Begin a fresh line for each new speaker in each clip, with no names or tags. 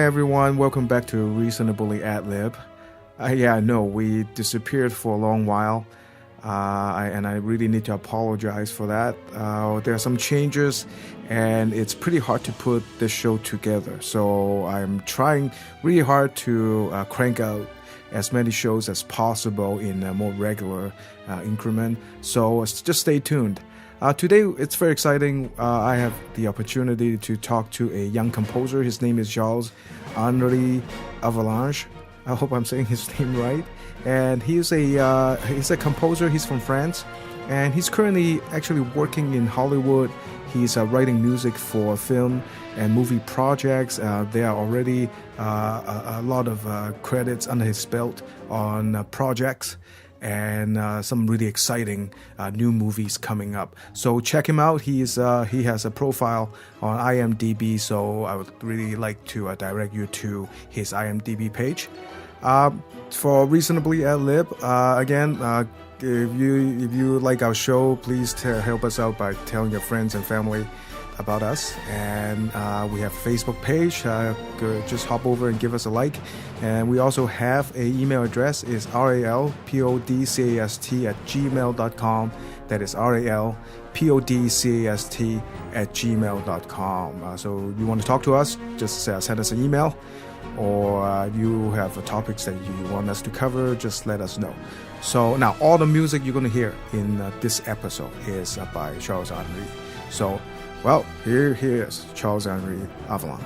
everyone. Welcome back to Reasonably Ad Lib. Yeah, no, we disappeared for a long while, and I really need to apologize for that. There are some changes, and it's pretty hard to put this show together. So I'm trying really hard to crank out as many shows as possible in a more regular increment. So just stay tuned. Today, it's very exciting. I have the opportunity to talk to a young composer. His name is Charles-Henri Avalanche. I hope I'm saying his name right. And he's a composer. He's from France, and he's currently actually working in Hollywood. He's writing music for film and movie projects. There are already a lot of credits under his belt on projects, and some really exciting new movies coming up. So check him out. He has a profile on IMDb, so I would really like to direct you to his IMDb page. For Reasonably Ad Lib, again, if you like our show, please help us out by telling your friends and family about us. And we have a Facebook page. Just hop over and give us a like. And we also have an email address. It's ralpodcast@gmail.com. That is ralpodcast@gmail.com. So you want to talk to us, just send us an email, or you have topics that you want us to cover, just let us know. So now all the music you're going to hear in this episode is by Charles-Henri. So, well, here is Charles-Henri Avalanche.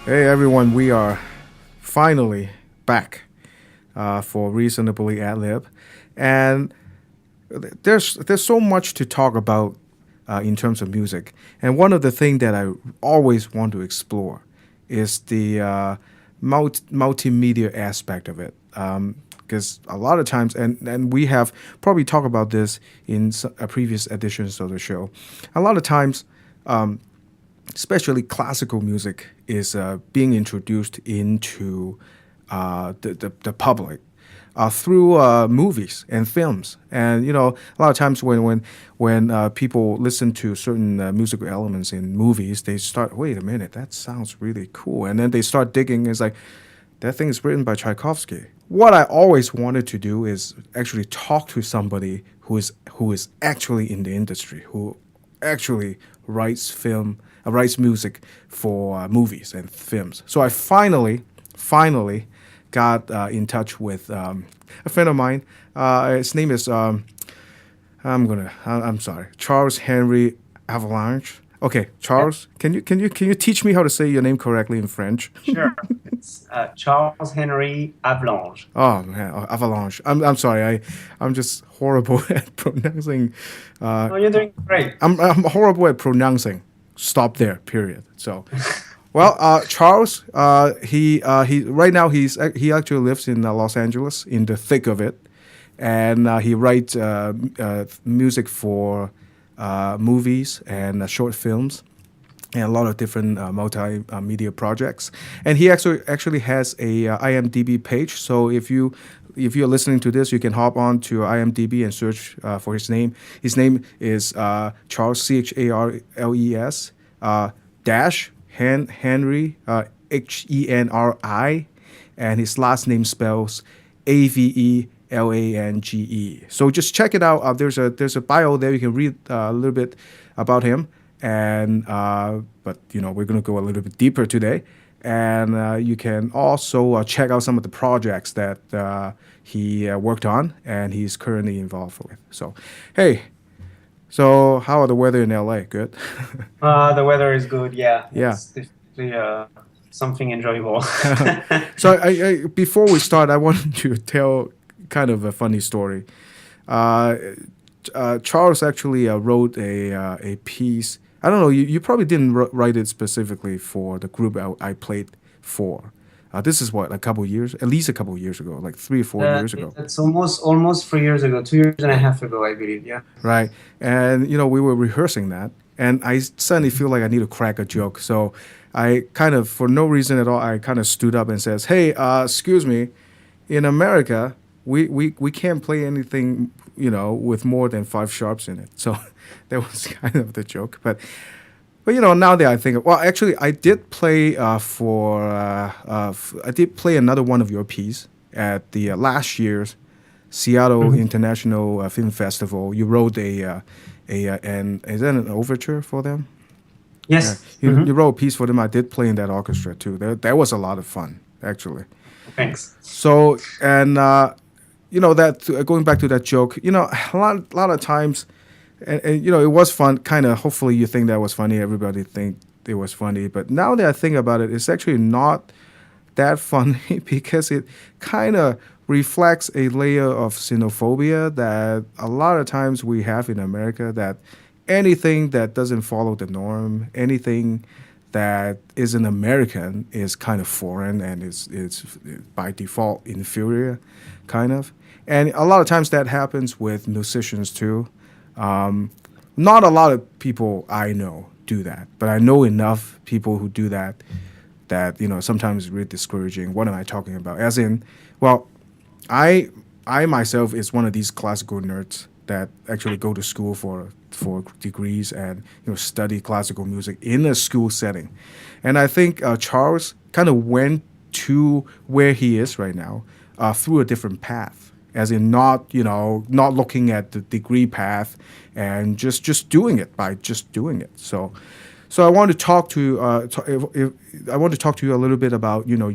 Hey everyone, we are finally back for Reasonably Ad Lib, and there's so much to talk about in terms of music. And one of the things that I always want to explore is the multimedia aspect of it, because a lot of times, and we have probably talked about this in previous editions of the show, a lot of times. Especially classical music is being introduced into the public through movies and films. And a lot of times when people listen to certain musical elements in movies, they start, wait a minute, that sounds really cool, and then they start digging. It's like, that thing is written by Tchaikovsky. What I always wanted to do is actually talk to somebody who is actually in the industry, who actually writes music for movies and films. So I finally got in touch with a friend of mine. His name is Charles-Henri Avalanche. Okay, Charles, can you teach me how to say your name correctly in French?
Sure. It's Charles-Henri Avalanche.
Oh man, Avalanche. I'm sorry. I'm just horrible at pronouncing.
Oh, you're doing great.
I'm horrible at pronouncing. Stop there. Period. So, well, Charles, he right now he actually lives in Los Angeles, in the thick of it, and he writes music for movies and short films, and a lot of different multimedia projects. And he actually has a IMDb page. So if you're listening to this, you can hop on to IMDb and search for his name. His name is Charles, Charles, dash Henry, Henri, and his last name spells Avelange. So just check it out. There's a bio there. You can read a little bit about him. And but we're gonna go a little bit deeper today, and you can also check out some of the projects that he worked on and he's currently involved with. So, hey, so how are the weather in LA? Good.
The weather is good. Yeah.
Yeah.
It's definitely something enjoyable.
So I before we start, I wanted to tell kind of a funny story. Charles actually wrote a piece. I don't know. You probably didn't write it specifically for the group I played for. This is what, a couple years, at least a couple years ago, like 3 or 4 years ago,
It's almost 3 years ago, 2 years and a half ago, I believe. Yeah.
right? And we were rehearsing that, and I suddenly feel like I need to crack a joke. So I kind of, for no reason at all, I kind of stood up and says, "Hey, excuse me, in America, we can't play anything, with more than five sharps in it." So that was kind of the joke. But now that I think, well, actually, I did play I did play another one of your piece at the last year's Seattle
Mhm.
International Film Festival. You wrote and is that an overture for them? Yeah,
Yes.
you wrote a piece for them. I did play in that orchestra too. That was a lot of fun, actually.
Thanks.
So, and that going back to that joke, a lot of times, and it was fun. Kind of, hopefully, you think that was funny. Everybody think it was funny, but now that I think about it, it's actually not that funny because it kind of reflects a layer of xenophobia that a lot of times we have in America. That anything that doesn't follow the norm, anything that isn't American is kind of foreign and is by default inferior, kind of. And a lot of times that happens with musicians too. Not a lot of people I know do that, but I know enough people who do that. That sometimes it's really discouraging. What am I talking about? As in, well, I I myself is one of these classical nerds that actually go to school for degrees and study classical music in a school setting, and I think Charles kind of went to where he is right now through a different path, as in not looking at the degree path and just doing it by just doing it. So I want to talk to I want to talk to you a little bit about your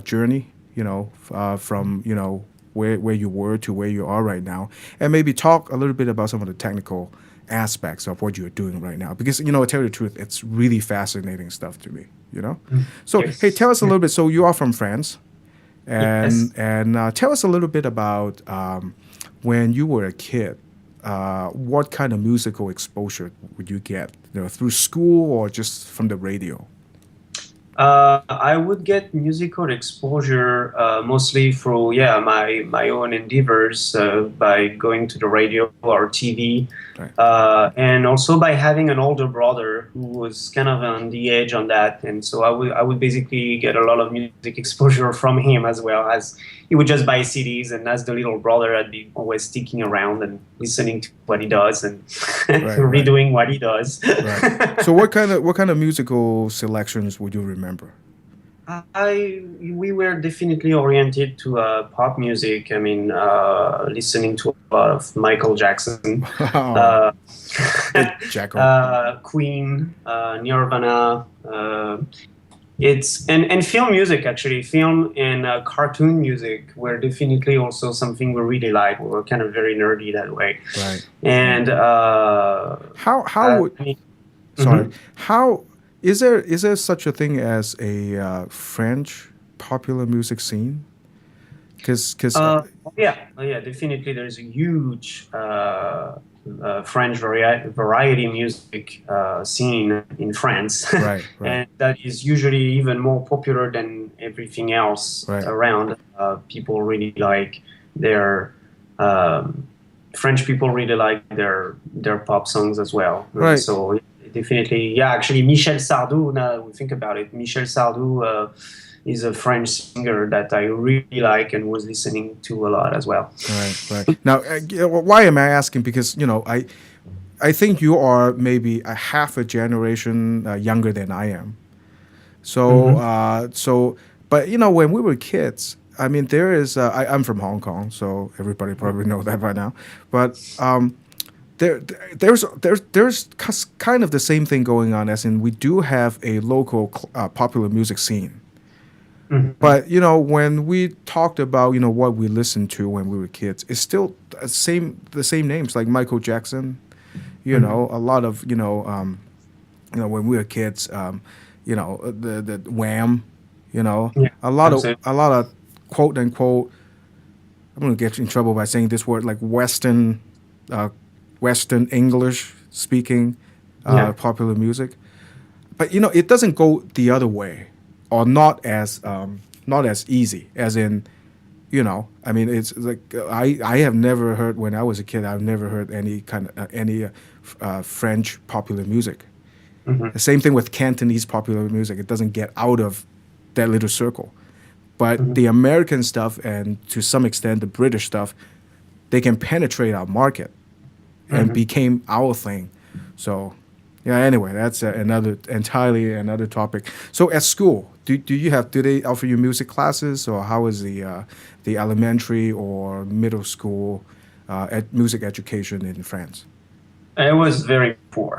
journey, from where you were to where you are right now, and maybe talk a little bit about some of the technical aspects of what you're doing right now. Because to tell you the truth, it's really fascinating stuff to me. So
Yes.
hey, tell us a little bit. So you are from France,
Yes.
and tell us a little bit about when you were a kid. What kind of musical exposure would you get, through school or just from the radio?
I would get musical exposure mostly through my own endeavors by going to the radio or TV,
Right.
and also by having an older brother who was kind of on the edge on that, and so I would basically get a lot of music exposure from him as well, as he would just buy CDs, and as the little brother, I'd be always sticking around and listening to what he does and
Right, right,
redoing what he does.
right. So what kind of musical selections would you remember?
We were definitely oriented to pop music. I mean, listening to a lot of Michael Jackson,
Wow,
uh,
big Jacko.
Queen, Nirvana. It's and film music, actually. Film and cartoon music were definitely also something we really like. We were kind of very nerdy that way.
Right.
And
How would
I mean,
sorry,
mhm.
how is there such a thing as a French popular music scene? Because
Oh, yeah, definitely. There's a huge French variety music scene in France,
right, right,
and that is usually even more popular than everything else
right.
around. People really like their um, French people really like their pop songs as well.
Right.
So definitely, yeah. Actually, Michel Sardou. Now that we think about it, Michel Sardou. Is a French singer that I really like and was listening to a lot as well.
Right, right. Now, why am I asking? Because I think you are maybe a half a generation younger than I am. So,
Hmm.
but when we were kids, I mean, there is. I'm from Hong Kong, so everybody probably know that by now. But there's kind of the same thing going on, as in we do have a local popular music scene.
Hmm.
But when we talked about what we listened to when we were kids, it's still the same names like Michael Jackson.
Hmm.
A lot of when we were kids, the Wham.
Yeah,
A lot of
absolutely.
quote unquote. I'm gonna get in trouble by saying this word, like uh, Western English speaking
Yeah.
popular music. But it doesn't go the other way, or not not as easy as in, I mean, it's like I have never heard when I was a kid. I've never heard any kind of French popular music.
Hmm.
The same thing with Cantonese popular music. It doesn't get out of that little circle. But
Hmm.
the American stuff and to some extent the British stuff, they can penetrate our market and
Hmm.
became our thing. So, yeah. Anyway, that's entirely another topic. So, at school, do they offer you music classes, or how is the elementary or middle school music education in France?
It was very poor.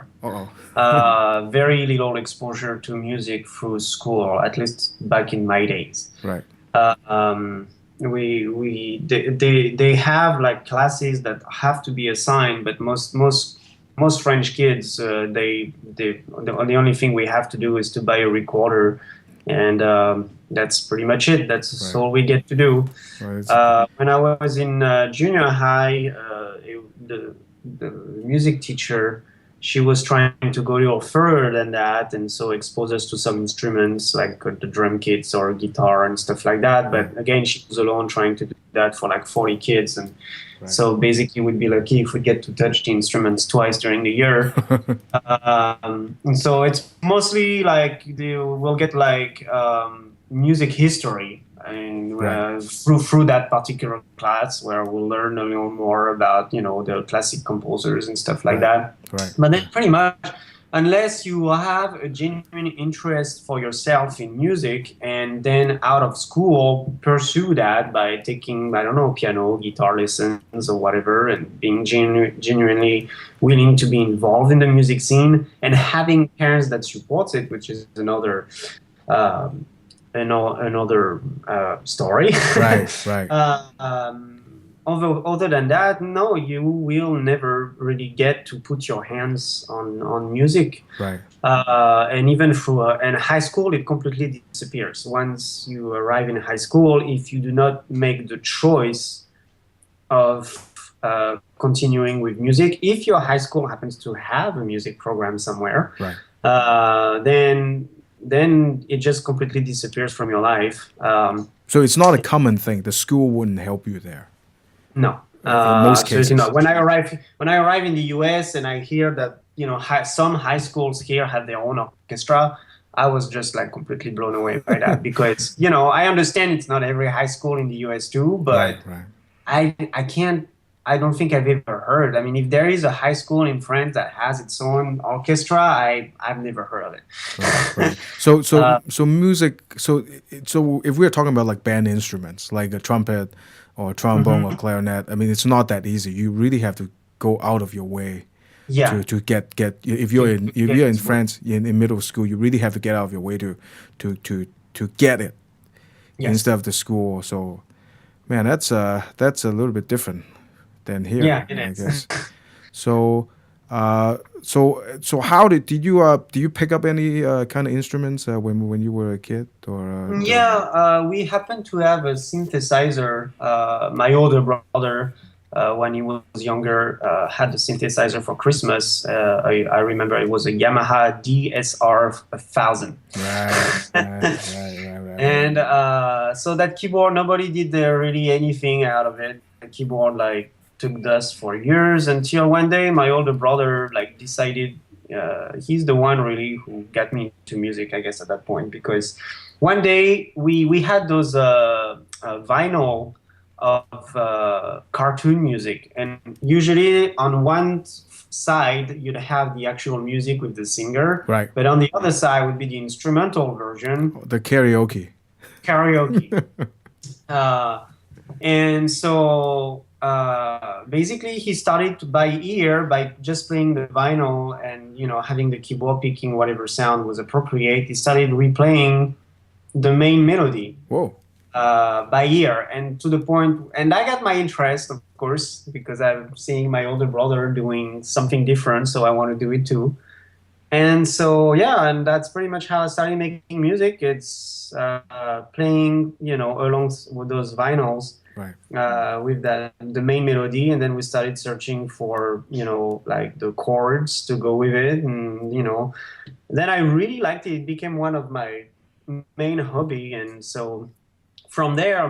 Uh
Very little exposure to music through school, at least back in my days.
Right.
Uh, um, they have like classes that have to be assigned, but most French kids the only thing we have to do is to buy a recorder, and that's pretty much it. That's
Right.
all we get to do.
Right.
When I was in junior high, the music teacher, she was trying to go a little further than that, and so expose us to some instruments like the drum kits or guitar and stuff like that. But again, she was alone trying to do that for like 40 kids, and
Right.
so basically we'd be lucky if we get to touch the instruments twice during the year. And so it's mostly like we'll get like music history, and
Right.
through that particular class where we'll learn a little more about the classic composers and stuff like
Right.
that.
Right.
But then pretty much, unless you have a genuine interest for yourself in music, and then out of school pursue that by taking, I don't know, piano, guitar lessons or whatever, and being genuinely willing to be involved in the music scene and having parents that support it, which is another um, another story.
Right. Right.
Other than that, no, you will never really get to put your hands on music.
Right.
And even through and high school, it completely disappears. Once you arrive in high school, if you do not make the choice of continuing with music, if your high school happens to have a music program somewhere,
Right.
then it just completely disappears from your life.
So it's not a common thing. The school wouldn't help you there.
No,
In most
absolutely
cases.
not. When I arrive in the U.S. and I hear that some high schools here have their own orchestra, I was just like completely blown away by that because I understand it's not every high school in the U.S. too, but
Right.
I can't. I don't think I've ever heard. I mean, if there is a high school in France that has its own orchestra, I've never heard of it.
Right. So music. So if we're talking about like band instruments, like a trumpet or trombone or clarinet, I mean, it's not that easy. You really have to go out of your way
Yeah.
to get. If you're in France in middle school, you really have to get out of your way to get it
Yes.
instead of the school. So, man, that's a little bit different than here.
Yeah, it
I
is.
guess. So, so how did you pick up any kind of instruments when you were a kid or?
Yeah, we happened to have a synthesizer. My older brother, when he was younger, had a synthesizer for Christmas. I remember it was a Yamaha DSR 1000.
Right.
And so that keyboard, nobody did really anything out of it. The keyboard like took dust for years until one day my older brother like decided he's the one really who got me into music, I guess, at that point, because one day we had those vinyl of cartoon music, and usually on one side you'd have the actual music with the singer,
Right.
but on the other side would be the instrumental version,
The karaoke.
karaoke. And so basically he started to by ear, by just playing the vinyl and having the keyboard picking whatever sound was appropriate. He started replaying the main melody
Whoa.
by ear, and to the point, and I got my interest, of course, because I'm seeing my older brother doing something different, so I want to do it too. And so, yeah, and that's pretty much how I started making music. It's playing, along with those vinyls,
Right.
with the main melody, and then we started searching for, like the chords to go with it, and then I really liked it. It became one of my main hobby, and so from there,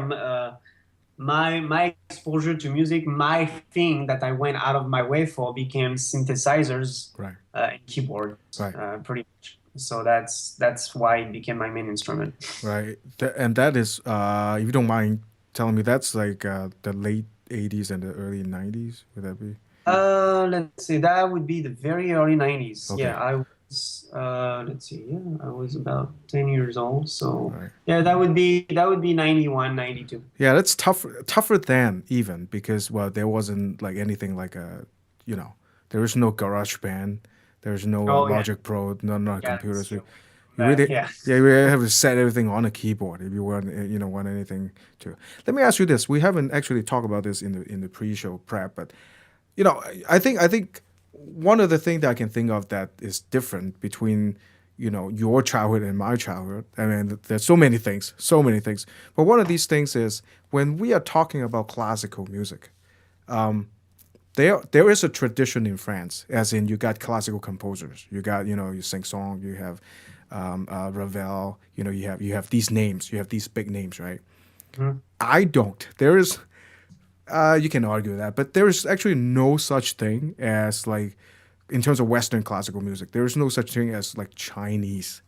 my exposure to music, my thing that I went out of my way for became synthesizers
Right.
and keyboards,
Right.
pretty much. So that's why it became my main instrument.
Right. And that is, if you don't mind telling me, that's like the late 80s and the early 90s. Would that be?
Let's see, that would be the very early 90s.
Okay.
Yeah, I was, let's see, yeah, I was about 10 years old. So
Right.
yeah, that would be 91, 92.
Yeah, that's tougher than even because, well, there wasn't like anything like you know, there is no Garage Band, there's no
Oh yeah,
Logic Pro, no
yeah, that's
computers.
true.
You really,
Yeah.
yeah, you really have to set everything on a keyboard if you want, want anything to. Let me ask you this: we haven't actually talked about this in the pre-show prep, but I think one of the things that I can think of that is different between your childhood and my childhood. I mean, there's so many things. But one of these things is when we are talking about classical music, there is a tradition in France, as in you got classical composers. You got you sing song. You have Ravel. You have these names. You have these big names, right?
Mhm.
I don't. There is. You can argue that, but there is actually no such thing as like, in terms of Western classical music, there is no such thing as like Chinese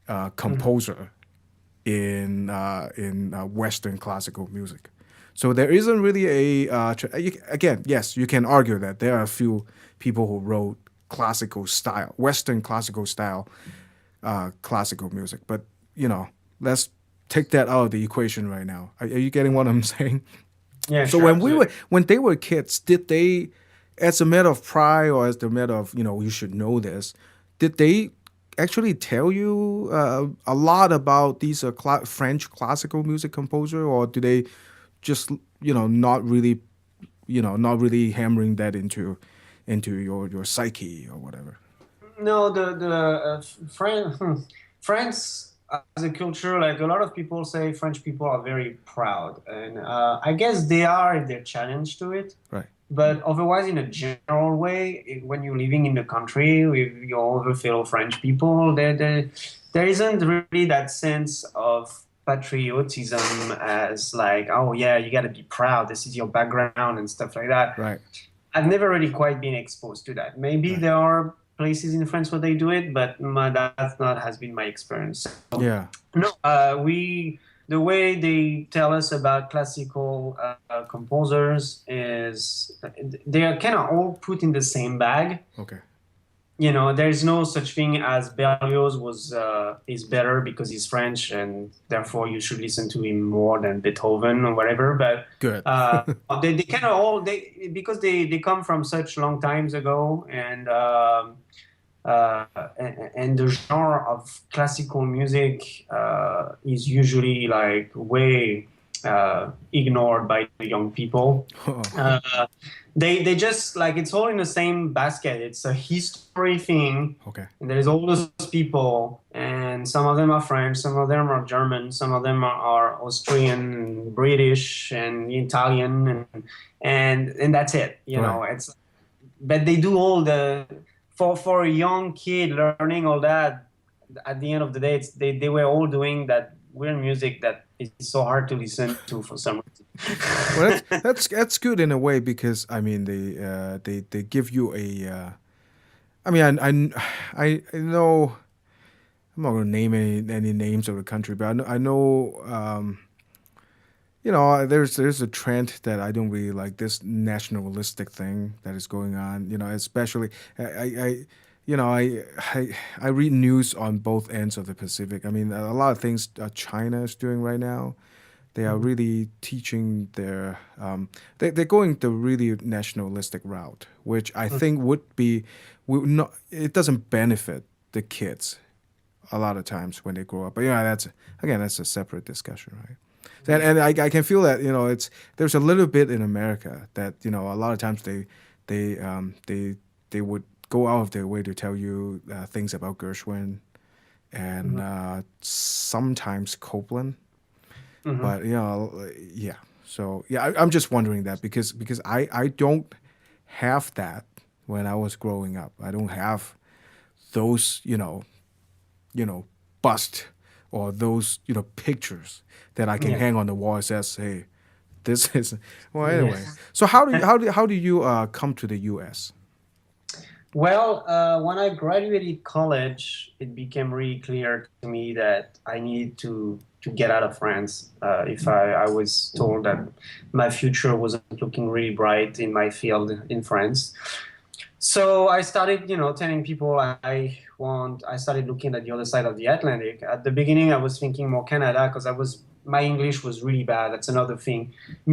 Mhm.
composer in Western classical music. So there isn't really again, yes, you can argue that there are a few people who wrote classical style, Western classical style classical music, but let's take that out of the equation right now. Are you getting what I'm saying?
Yeah,
So
sure, absolutely.
when they were kids, did they, as a matter of pride or as a matter of you should know this, did they actually tell you a lot about these French classical music composer, or do they just not really hammering that into your psyche or whatever?
No, France as a culture, like a lot of people say, French people are very proud, and I guess they are if they're challenged to it.
Right.
But otherwise, in a general way, when you're living in the country with your other fellow French people, there isn't really that sense of patriotism as like, oh yeah, you got to be proud. This is your background and stuff like that.
Right.
I've never really quite been exposed to that. Maybe
Right.
there are places in France where they do it, but that's not has been my experience. So,
Yeah.
no, the way they tell us about classical composers is they are kind of all put in the same bag.
Okay.
There's no such thing as Berlioz is better because he's French and therefore you should listen to him more than Beethoven or whatever. But
Good.
they kind of all because they come from such long times ago and the genre of classical music is usually like way ignored by the young people. Uh, they just like it's all in the same basket. It's a history thing,
Okay.
and there's all those people, and some of them are French, some of them are German, some of them are Austrian, and British, and Italian, and that's it.
Right.
It's but they do all the for a young kid learning all that. At the end of the day, they were all doing that weird music that is so hard to listen to for some
Well, that's
reason.
that's good in a way because I mean they give you a. I mean I know I'm not gonna name any names of the country, but I know there's a trend that I don't really like, this nationalistic thing that is going on. Especially I I read news on both ends of the Pacific. I mean, a lot of things China is doing right now. They are really teaching they're going the really nationalistic route, which I think would not, it doesn't benefit the kids a lot of times when they grow up. But yeah, that's a separate discussion, right? And I can feel that there's a little bit in America that a lot of times they would go out of their way to tell you things about Gershwin and
Mhm.
sometimes Copeland.
Mhm.
But yeah. So yeah, I'm just wondering that because I don't have that when I was growing up. I don't have those bust or those pictures that I can
Yeah.
hang on the wall. It says, "Hey, this is." Well, anyway.
Yes.
So how do you come to the U.S.?
Well, when I graduated college, it became really clear to me that I needed to get out of France. If I was told that my future wasn't looking really bright in my field in France. So I started, telling people I want. I started looking at the other side of the Atlantic. At the beginning, I was thinking more Canada because my English was really bad. That's another thing.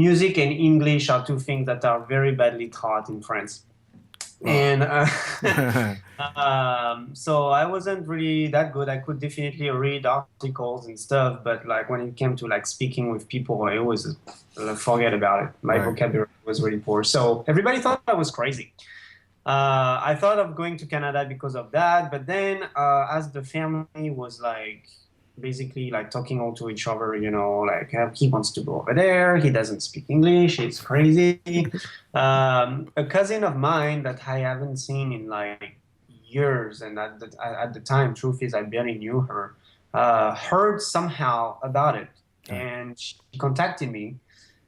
Music and English are two things that are very badly taught in France.
Oh.
And so I wasn't really that good. I could definitely read articles and stuff, but like when it came to like speaking with people, I always forget about it. My
Right.
vocabulary was really poor. So everybody thought I was crazy. I thought of going to Canada because of that, but then as the family was like basically like talking all to each other, like he wants to go over there, he doesn't speak English, it's crazy. A cousin of mine that I haven't seen in like years, and at the time, truth is, I barely knew her, heard somehow about it,
Right.
and she contacted me,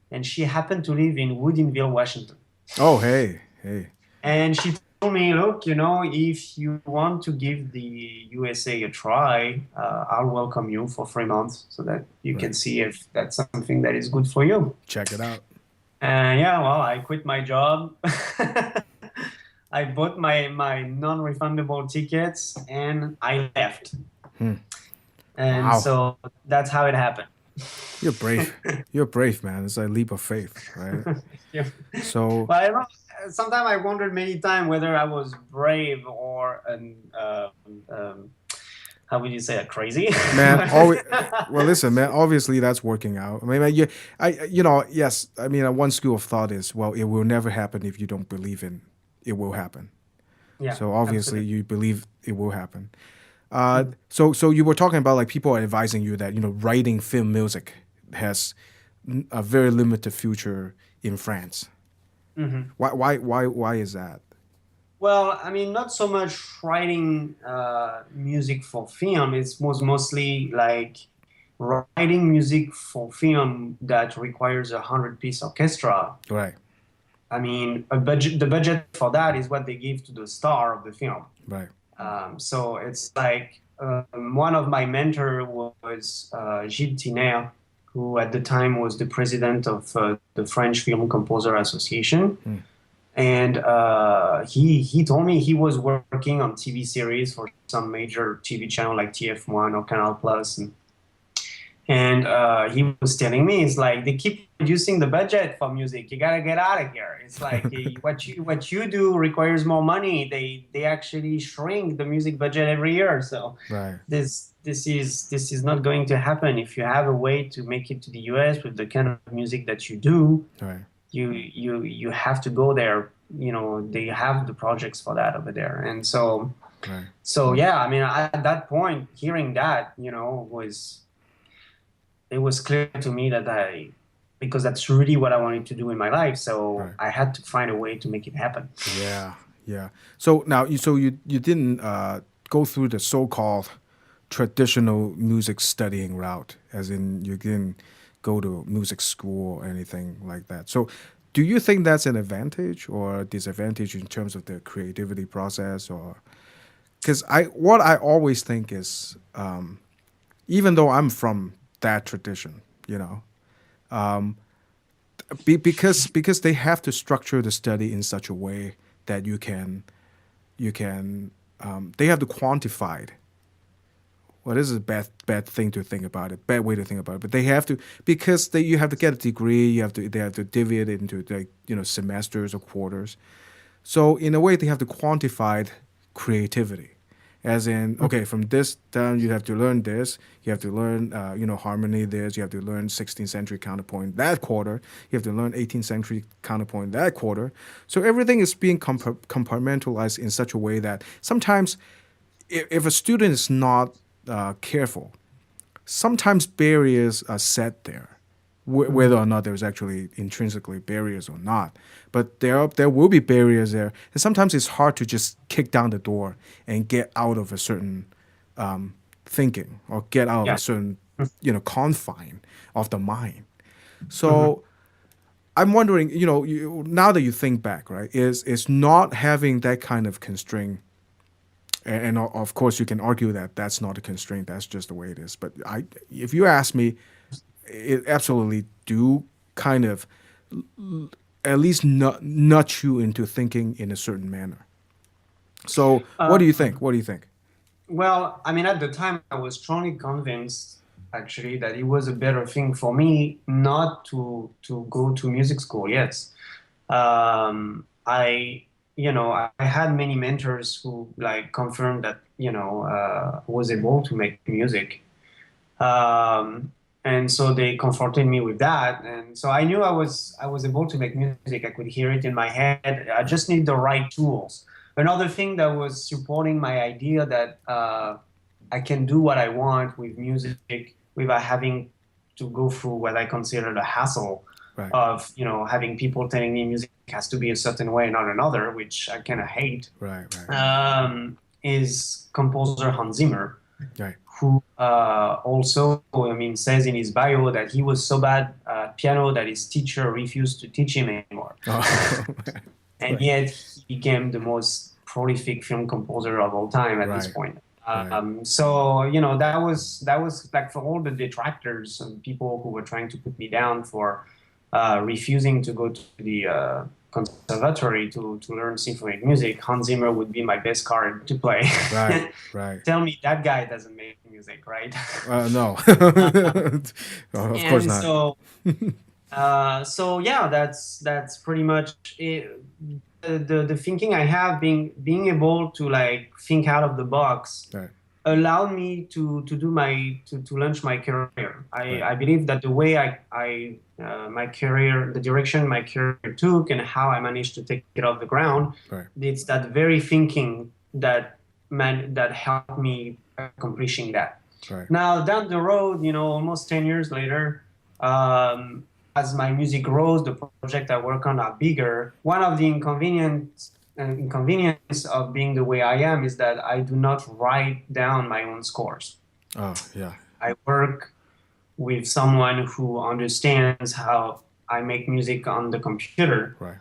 and she happened to live in Woodinville, Washington.
Oh, hey, hey.
And she told me, look, if you want to give the USA a try, I'll welcome you for 3 months so that you can
Right.
see if that's something that is good for you.
Check it out.
And yeah, well, I quit my job. I bought my non-refundable tickets and I left.
Hmm.
And
Wow.
so that's how it happened.
You're brave. You're brave, man. It's a leap of faith, right?
Yeah.
So,
But I don't know. Sometimes I wondered many times whether I was brave or how would you say it, crazy?
man, always, well, listen, man. Obviously, that's working out. I mean, yes. I mean, one school of thought is, well, it will never happen if you don't believe in it will happen.
Yeah,
So obviously,
absolutely.
you believe it will happen. So you were talking about like people are advising you that writing film music has a very limited future in France.
Hmm.
Why is that?
Well, I mean, not so much writing music for film. It was mostly like writing music for film that requires a 100-piece orchestra.
Right,
I mean, the budget for that is what they give to the star of the film.
right.
So it's like one of my mentor was Gilles Tiner, who at the time was the president of the French Film Composer Association.
Hmm.
And he told me he was working on TV series for some major TV channel like TF1 or Canal Plus, and he was telling me, it's like they keep reducing the budget for music. You gotta get out of here. It's like what you do requires more money. They actually shrink the music budget every year. So
Right,
this is not going to happen. If you have a way to make it to the US with the kind of music that you do,
right,
you have to go there. They have the projects for that over there, and so
right,
so yeah. I mean, at that point, hearing that, it was clear to me that because that's really what I wanted to do in my life. So
right.
I had to find a way to make it happen.
Yeah, yeah. So now, you didn't go through the so-called traditional music studying route, as in you didn't go to music school or anything like that. So, do you think that's an advantage or a disadvantage in terms of the creativity process, or because what I always think is, even though I'm from that tradition, because they have to structure the study in such a way that you can they have to quantify it. Well, this is a bad thing to think about it, bad way to think about it. But they have to, because you have to get a degree. They have to divvy it into like semesters or quarters. So in a way, they have to quantify creativity, as in, okay, from this down you have to learn this. You have to learn harmony this. You have to learn 16th century counterpoint that quarter. You have to learn 18th century counterpoint that quarter. So everything is being compartmentalized in such a way that sometimes, if a student is not careful, sometimes barriers are set there, whether or not there's actually intrinsically barriers or not. But there will be barriers there, and sometimes it's hard to just kick down the door and get out of a certain thinking or get out of a
Yeah.
certain, confine of the mind.
Mm-hmm.
So I'm wondering, now that you think back, right, is not having that kind of constraint, and of course you can argue that that's not a constraint, that's just the way it is. But if you ask me, it absolutely do kind of at least nudge you into thinking in a certain manner. So what do you think? What do you think?
Well, I mean, at the time, I was strongly convinced actually that it was a better thing for me not to go to music school. Yes, I I had many mentors who like confirmed that was able to make music, um, and so they comforted me with that, and so I knew I was able to make music. I could hear it in my head. I
Right.
just need the right tools. Another thing that was supporting my idea that I can do what I want with music without having to go through what I consider the hassle
Right.
of having people telling me music has to be a certain way, not another, which I kind of hate.
Right. Right.
Is composer Hans Zimmer,
Right.
who also, I mean, says in his bio that he was so bad at piano that his teacher refused to teach him anymore.
Oh,
And
right.
yet he became the most prolific film composer of all time at this
Right.
point.
Right.
So that was like for all the detractors and people who were trying to put me down for refusing to go to the conservatory to learn symphonic music. Hans Zimmer would be my best card to play.
Right. Right.
Tell me that guy doesn't make music, right?
No. Of course
And
not.
so yeah, that's pretty much it. The thinking I have, being able to like think out of the box,
Right.
allowed me to do my to launch my career.
Right.
I believe that the way I my career, the direction my career took, and how I managed to take it off the ground,
Right.
it's that very thinking that helped me accomplishing that.
Right.
Now down the road, almost 10 years later, as my music grows, the project I work on are bigger. One of the inconvenience of being the way I am is that I do not write down my own scores.
Oh, yeah.
I work with someone who understands how I make music on the computer,
Right.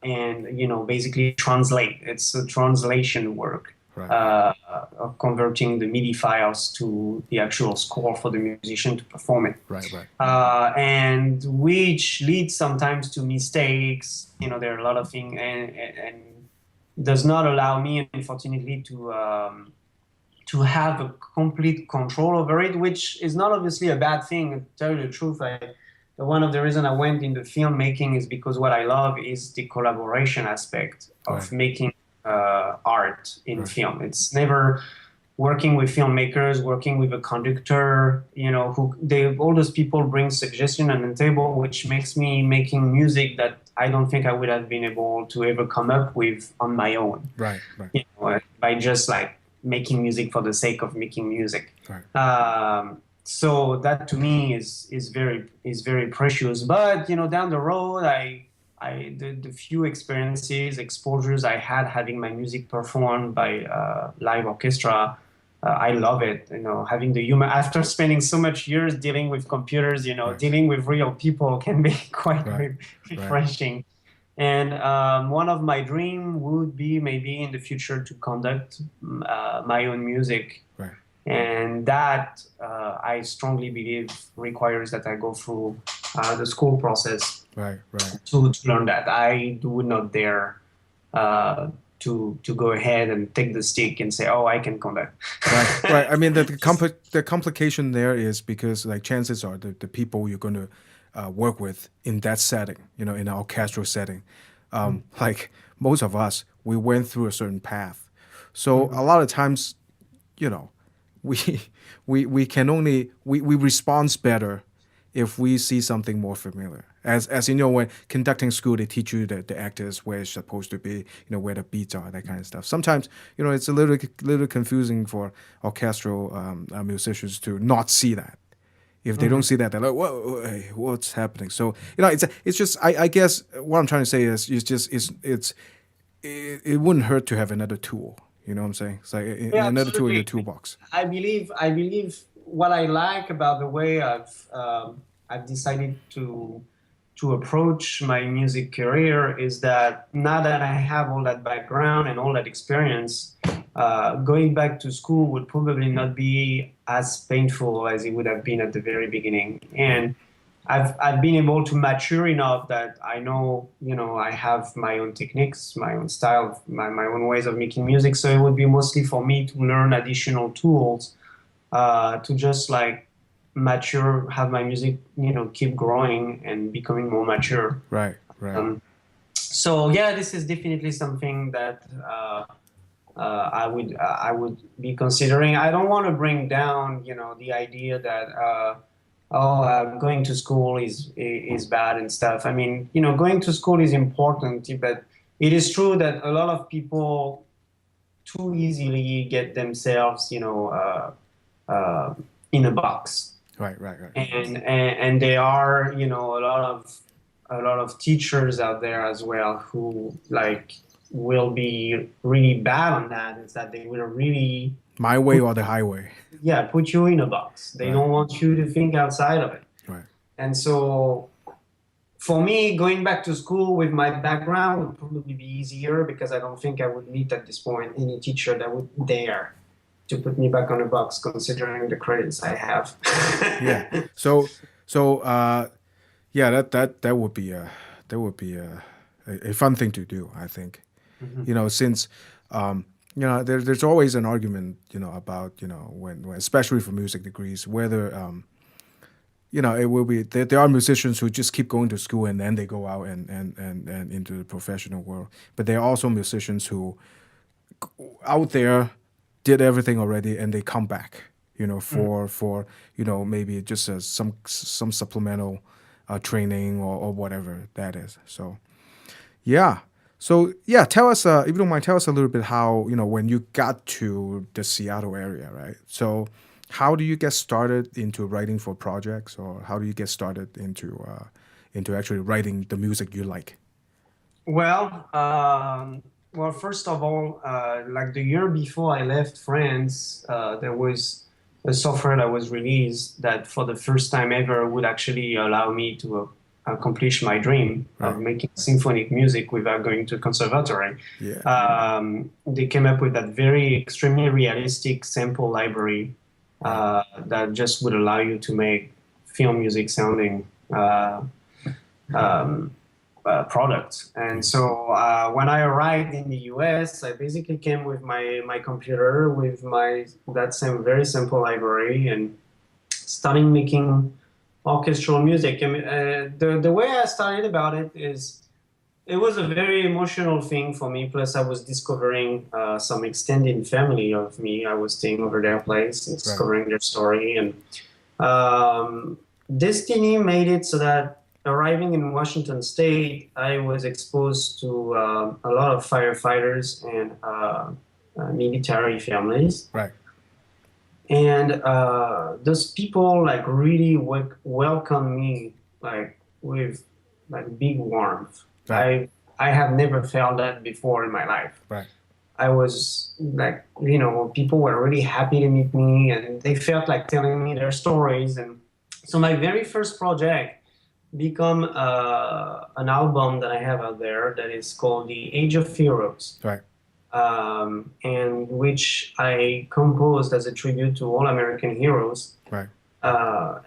and basically translate. It's a translation work,
Right.
of converting the MIDI files to the actual score for the musician to perform it.
Right. Right.
And which leads sometimes to mistakes. There are a lot of things, and does not allow me, unfortunately, to have a complete control over it, which is not obviously a bad thing. To tell you the truth, one of the reasons I went into filmmaking is because what I love is the collaboration aspect
Right.
of making art in
Right.
film. It's never working with filmmakers, working with a conductor, all those people bring suggestion on the table, which makes me making music that I don't think I would have been able to ever come up with on my own,
Right. Right.
by just like making music for the sake of making music.
Right.
So that to me is very precious. But down the road, the few exposures I had having my music performed by live orchestra, I love it. Having the human after spending so much years dealing with computers,
Right.
dealing with real people can be quite
Right.
refreshing. And one of my dream would be maybe in the future to conduct my own music,
Right.
and that I strongly believe requires that I go through the school process
Right. Right.
to learn that. I would not dare to go ahead and take the stick and say, "Oh, I can conduct."
Right. Right. I mean, the complication there is because, like, chances are the people you're going to work with in that setting, in an orchestral setting, like most of us, we went through a certain path. So a lot of times, you know, we we can only we respond better if we see something more familiar. As you know, when conducting school, they teach you the actors where it's supposed to be, where the beats are, that kind of stuff. Sometimes, it's a little confusing for orchestral musicians to not see that. If they don't see that, they're like, "Whoa, hey, what's happening?" So it's just I guess what I'm trying to say is it wouldn't hurt to have another tool, You know what I'm saying? It's like
Yeah,
another tool in your
absolutely.
toolbox.
I believe what I like about the way I've decided to approach my music career is that now that I have all that background and all that experience, going back to school would probably not be as painful as it would have been at the very beginning.
Right.
And I've been able to mature enough that I know, I have my own techniques, my own style, my own ways of making music. So it would be mostly for me to learn additional tools to just like mature, have my music, keep growing and becoming more mature.
Right. Right.
So yeah, this is definitely something that I would be considering. I don't want to bring down, the idea that going to school is bad and stuff. I mean, going to school is important, but it is true that a lot of people too easily get themselves, uh, in a box,
Right. Right. Right.
and there are, a lot of teachers out there as well who like will be really bad on that. Is that they will really
My way or the highway.
put you in a box. They
Right.
don't want you to think outside of it.
Right.
And so for me, going back to school with my background would probably be easier because I don't think I would meet at this point any teacher that would dare to put me back on a box considering the credits I have.
Yeah. So yeah, that would be a fun thing to do, I think. Since there's always an argument, about, when especially for music degrees, whether it will be there are musicians who just keep going to school and then they go out and into the professional world. But there are also musicians who out there did everything already and they come back, for maybe just some supplemental training or whatever that is. So yeah. So yeah, tell us, if you don't mind, tell us a little bit how, when you got to the Seattle area, right? So how do you get started into writing for projects, or how do you get started into actually writing the music you like?
Well, first of all, like the year before I left France, there was a software that was released that for the first time ever would actually allow me to accomplish my dream
Right.
of making symphonic music without going to conservatory.
Yeah.
They came up with that very extremely realistic sample library that just would allow you to make film music sounding products. And so when I arrived in the US, I basically came with my computer with that same very simple library and started making orchestral music. I mean, the way I started about it is it was a very emotional thing for me. Plus, I was discovering some extended family of me. I was staying over their place and discovering their story. And Destiny made it so that arriving in Washington State, I was exposed to a lot of firefighters and military families.
Right.
And those people like really welcomed me like with like big warmth.
Right.
I have never felt that before in my life.
Right.
I was like, people were really happy to meet me and they felt like telling me their stories. And so my very first project become an album that I have out there that is called The Age of Heroes.
Right.
And which I composed as a tribute to all American heroes.
Right.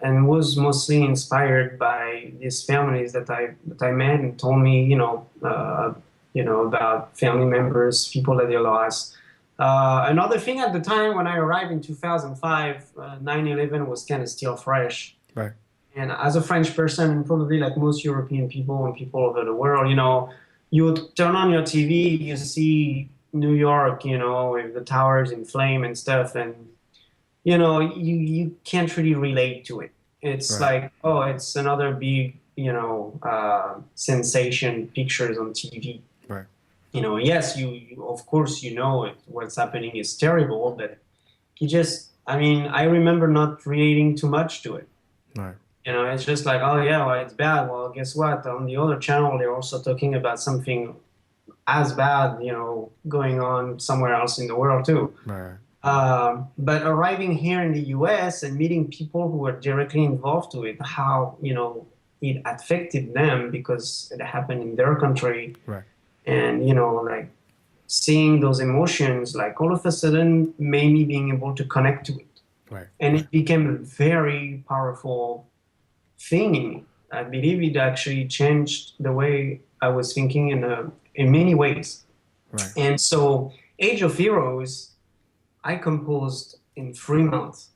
And was mostly inspired by these families that I met and told me, about family members, people that they lost. Another thing at the time when I arrived in 2005, 9/11 was kind of still fresh.
Right.
And as a French person, probably like most European people and people over the world, you would turn on your TV, you see New York, with the towers in flame and stuff, and you can't really relate to it. It's like, oh, it's another big, sensation, pictures on TV.
Right.
Yes, you of course, what's happening is terrible, but I remember not relating too much to it.
Right.
It's just like, oh yeah, well, it's bad. Well, guess what? On the other channel, they're also talking about something as bad, you know, going on somewhere else in the world too.
Right.
But arriving here in the US and meeting people who are directly involved to it, how, you know, it affected them because it happened in their country.
Right.
And, you know, like seeing those emotions, like all of a sudden, made me being able to connect to it.
Right.
And
Right.
it became a very powerful thing in me. I believe it actually changed the way I was thinking in many ways.
Right.
And so, Age of Heroes, I composed in 3 months.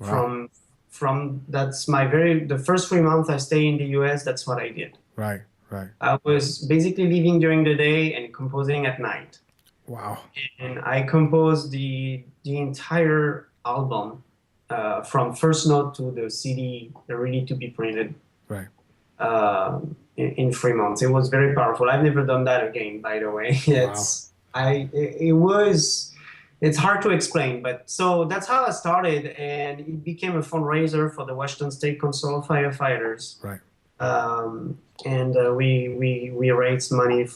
Wow.
From that's my very the first 3 months I stay in the US. That's what I did.
Right. Right.
I was basically living during the day and composing at night.
Wow.
And I composed the entire album from first note to the CD ready to be printed
Right.
in 3 months. It was very powerful. I've never done that again, by the way.
Wow.
It's hard to explain, but so that's how I started, and it became a fundraiser for the Washington State Council of Firefighters.
Right.
And we raised money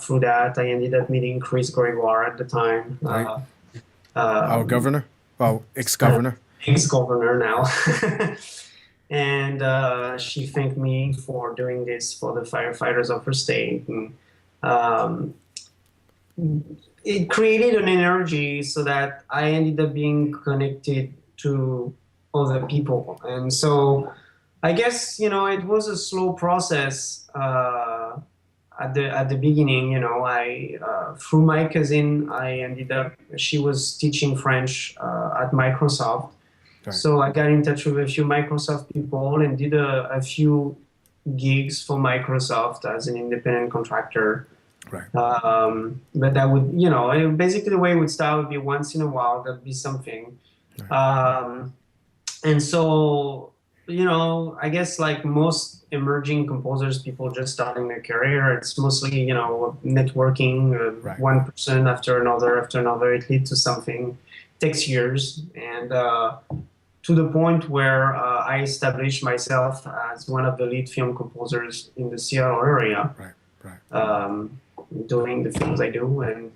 through that. I ended up meeting Chris Gregoire at the time.
Right. Our governor? Well, ex-governor.
Ex-governor now. And she thanked me for doing this for the firefighters of her state. And, it created an energy so that I ended up being connected to other people. And so I guess, you know, it was a slow process at the beginning. You know, I through my cousin, I ended up, she was teaching French at Microsoft.
Right.
So I got in touch with a few Microsoft people and did a few gigs for Microsoft as an independent contractor.
Right.
But that would, you know, basically the way it would start would be once in a while, there'd be something.
Right.
And so, you know, I guess like most emerging composers, people just starting their career, it's mostly, you know, networking,
Right.
one person after another, it leads to something. It takes years. And to the point where I established myself as one of the lead film composers in the Seattle area.
Right. Right.
Doing the things I do, and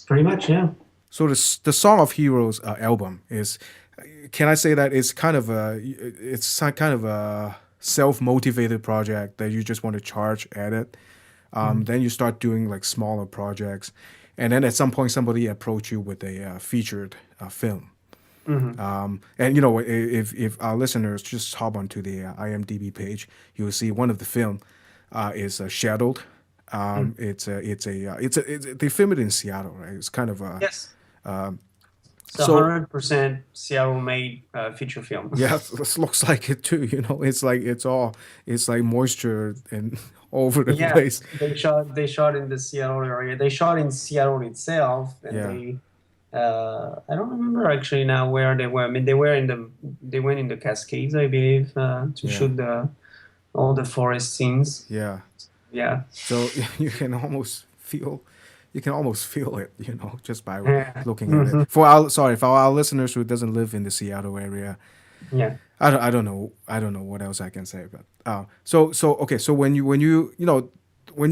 pretty much, yeah.
So the Song of Heroes album is, can I say that it's kind of a self-motivated project that you just want to charge at it. Then you start doing like smaller projects, and then at some point somebody approach you with a featured film.
Mm-hmm.
And you know, if our listeners just hop onto the IMDb page, you'll see one of the film is Shadowed. It's they film it in Seattle, right? It's kind of a
Yes. It's
so
100% Seattle-made feature film.
yeah, this looks like it too. You know, it's like moisture and all over the
Yeah,
place.
they shot in the Seattle area. They shot in Seattle itself, and
Yeah.
they I don't remember actually now where they were. I mean, they went in the Cascades, I believe, to
Yeah.
shoot all the forest scenes.
Yeah.
Yeah.
So you can almost feel it, you know, just by
Yeah.
looking at it. For our listeners who doesn't live in the Seattle area,
Yeah.
I don't know what else I can say, but so okay, so when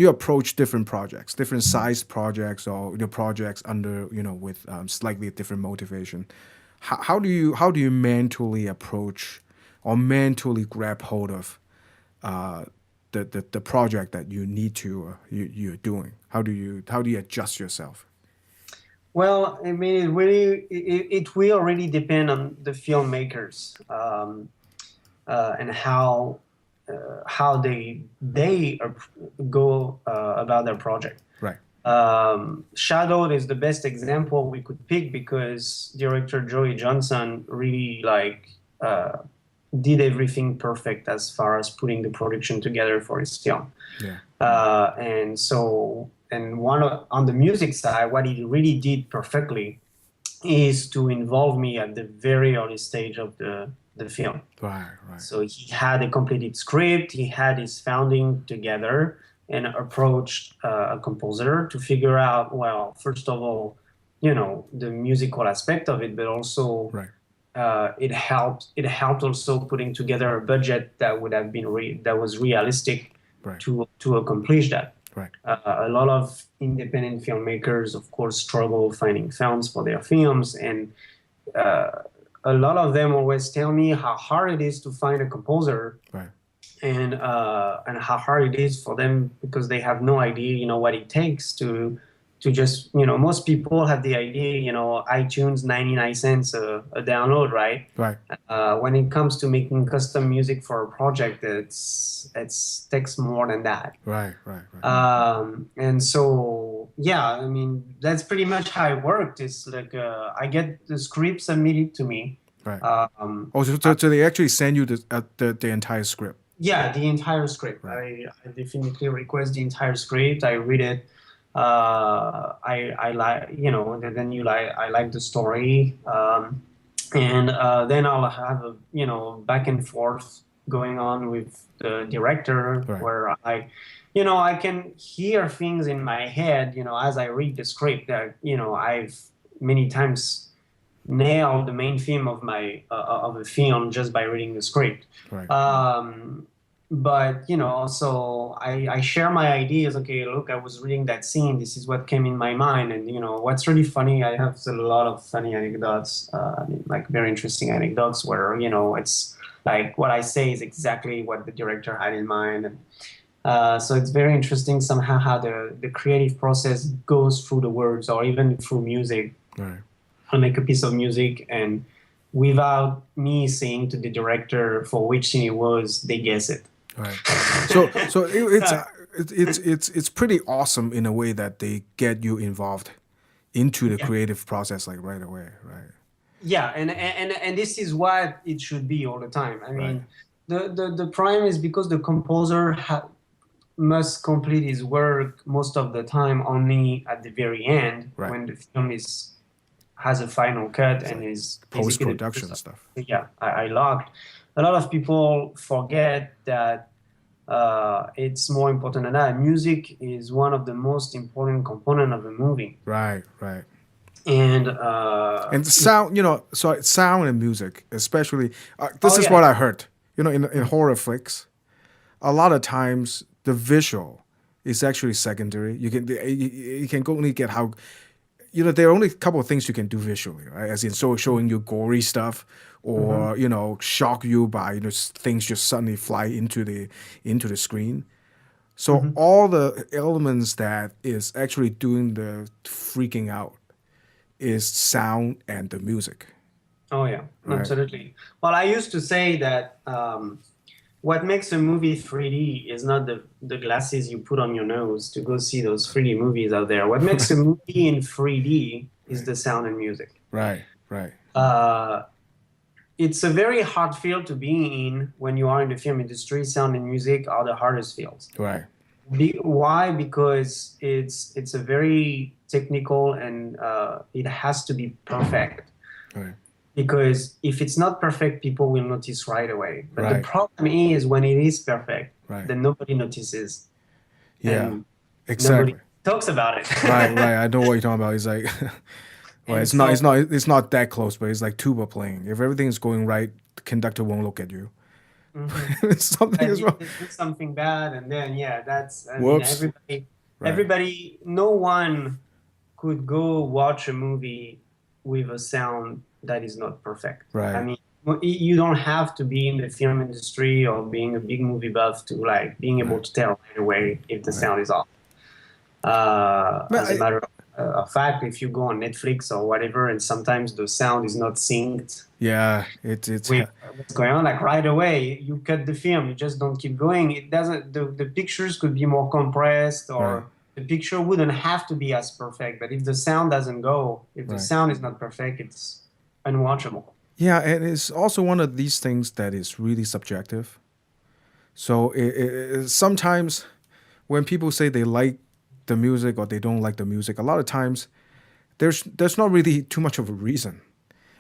you approach different projects, different size projects, or your projects under, you know, with slightly different motivation, how do you mentally approach or mentally grab hold of the project that you need to you're doing? How do you adjust yourself?
Well, I mean, it will really depend on the filmmakers and how they go about their project.
Right.
Shadowed is the best example we could pick because director Joey Johnson really did everything perfect as far as putting the production together for his film.
Yeah.
And on the music side, what he really did perfectly is to involve me at the very early stage of the film.
Right.
So he had a completed script, he had his founding together, and approached a composer to figure out, well, first of all, you know, the musical aspect of it, but also
Right.
it helped also putting together a budget that would have been that was realistic
Right.
to accomplish that.
Right.
A lot of independent filmmakers, of course, struggle finding funds for their films, and uh, a lot of them always tell me how hard it is to find a composer,
Right.
and how hard it is for them because they have no idea, what it takes to just, most people have the idea, iTunes 99 cents a download, right?
Right.
When it comes to making custom music for a project, it's takes more than that.
Right. Right. Right.
And so, yeah, I mean, that's pretty much how it worked. It's like I get the script submitted to me.
Right.
Um,
Oh, so they actually send you the entire script.
yeah, the entire script.
Right.
I definitely request the entire script. I read it. I like, then you like, I like the story. And then I'll have a, back and forth going on with the director
Right.
where I can hear things in my head, as I read the script that, I've many times nailed the main theme of my of a film just by reading the script.
Right.
But so I share my ideas. Okay, look, I was reading that scene. This is what came in my mind, and what's really funny. I have a lot of funny anecdotes, like very interesting anecdotes where it's like what I say is exactly what the director had in mind, and so it's very interesting somehow how the creative process goes through the words or even through music.
Right.
I'll make a piece of music and without me saying to the director for which scene it was, they guess it.
Right. So it's pretty awesome in a way that they get you involved into the
Yeah.
creative process like right away. Right.
Yeah, and this is what it should be all the time. I mean,
Right.
the prime is because the composer must complete his work most of the time only at the very end
Right.
when the film has a final cut and
like
is
Post
basically
production stuff.
yeah, I locked. A lot of people forget that it's more important than that. Music is one of the most important component of a movie,
Right. Right.
and
And sound, so sound and music, especially. This
oh
is
yeah,
what I heard. In horror flicks, a lot of times the visual is actually secondary. You can only get how there are only a couple of things you can do visually, right? As in, showing you gory stuff, or shock you by things just suddenly fly into the screen. So all the elements that is actually doing the freaking out is sound and the music,
oh yeah,
right?
absolutely. Well, I used to say that what makes a movie 3D is not the glasses you put on your nose to go see those 3D movies out there. What makes a movie in 3D is the sound and music.
Right, right,
It's a very hard field to be in when you are in the film industry. Sound and music are the hardest fields.
right,
Why? Because it's a very technical and it has to be perfect.
right,
Because if it's not perfect, people will notice right away. But the
Right.
problem is when it is perfect,
right.
then nobody notices
Yeah,
and
exactly.
nobody talks about it.
Right, right. I know what you're talking about. It's like, well,
And
it's not that close, but it's like tuba playing. If everything is going right, the conductor won't look at you. Something
and
is
you
wrong.
just do something bad, and then that's I mean
Whoops.
everybody,
Right.
everybody, no one could go watch a movie with a sound that is not perfect.
Right.
I mean, you don't have to be in the film industry or being a big movie buff to like being able to tell right away if the sound is off. As a matter of fact, if you go on Netflix or whatever, and sometimes the sound is not synced
Yeah, it's
with what's going on, like right away, you cut the film, you just don't keep going. It doesn't, the pictures could be more compressed or
Right.
the picture wouldn't have to be as perfect. But if the sound doesn't go, if the
Right.
sound is not perfect, it's unwatchable.
Yeah, and it's also one of these things that is really subjective. So sometimes when people say they like the music or they don't like the music, a lot of times there's not really too much of a reason.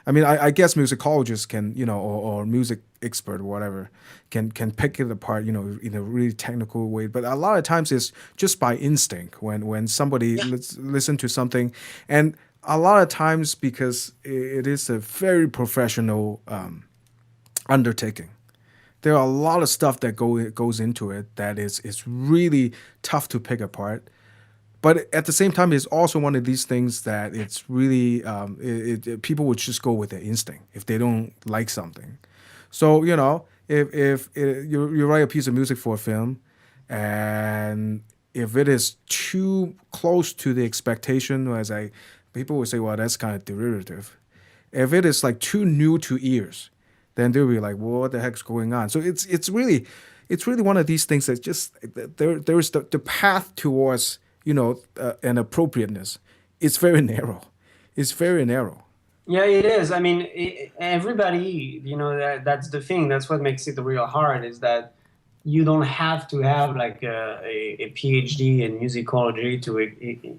I mean, I guess musicologists can, or music expert or whatever, can pick it apart, in a really technical way. But a lot of times it's just by instinct when somebody listen to something, and a lot of times because it is a very professional undertaking there are a lot of stuff that goes into it that is really tough to pick apart. But at the same time, it's also one of these things that it's really people would just go with their instinct if they don't like something. So if you write a piece of music for a film, and if it is too close to the expectation, people would say, well, that's kind of derivative. If it is like too new to ears, then they'll be like, well, what the heck's going on? So it's really one of these things that just there's the path towards an appropriateness. It's very narrow. It's very narrow.
Yeah, it is. I mean, everybody, that's the thing. That's what makes it real hard is that you don't have to have like a PhD in musicology to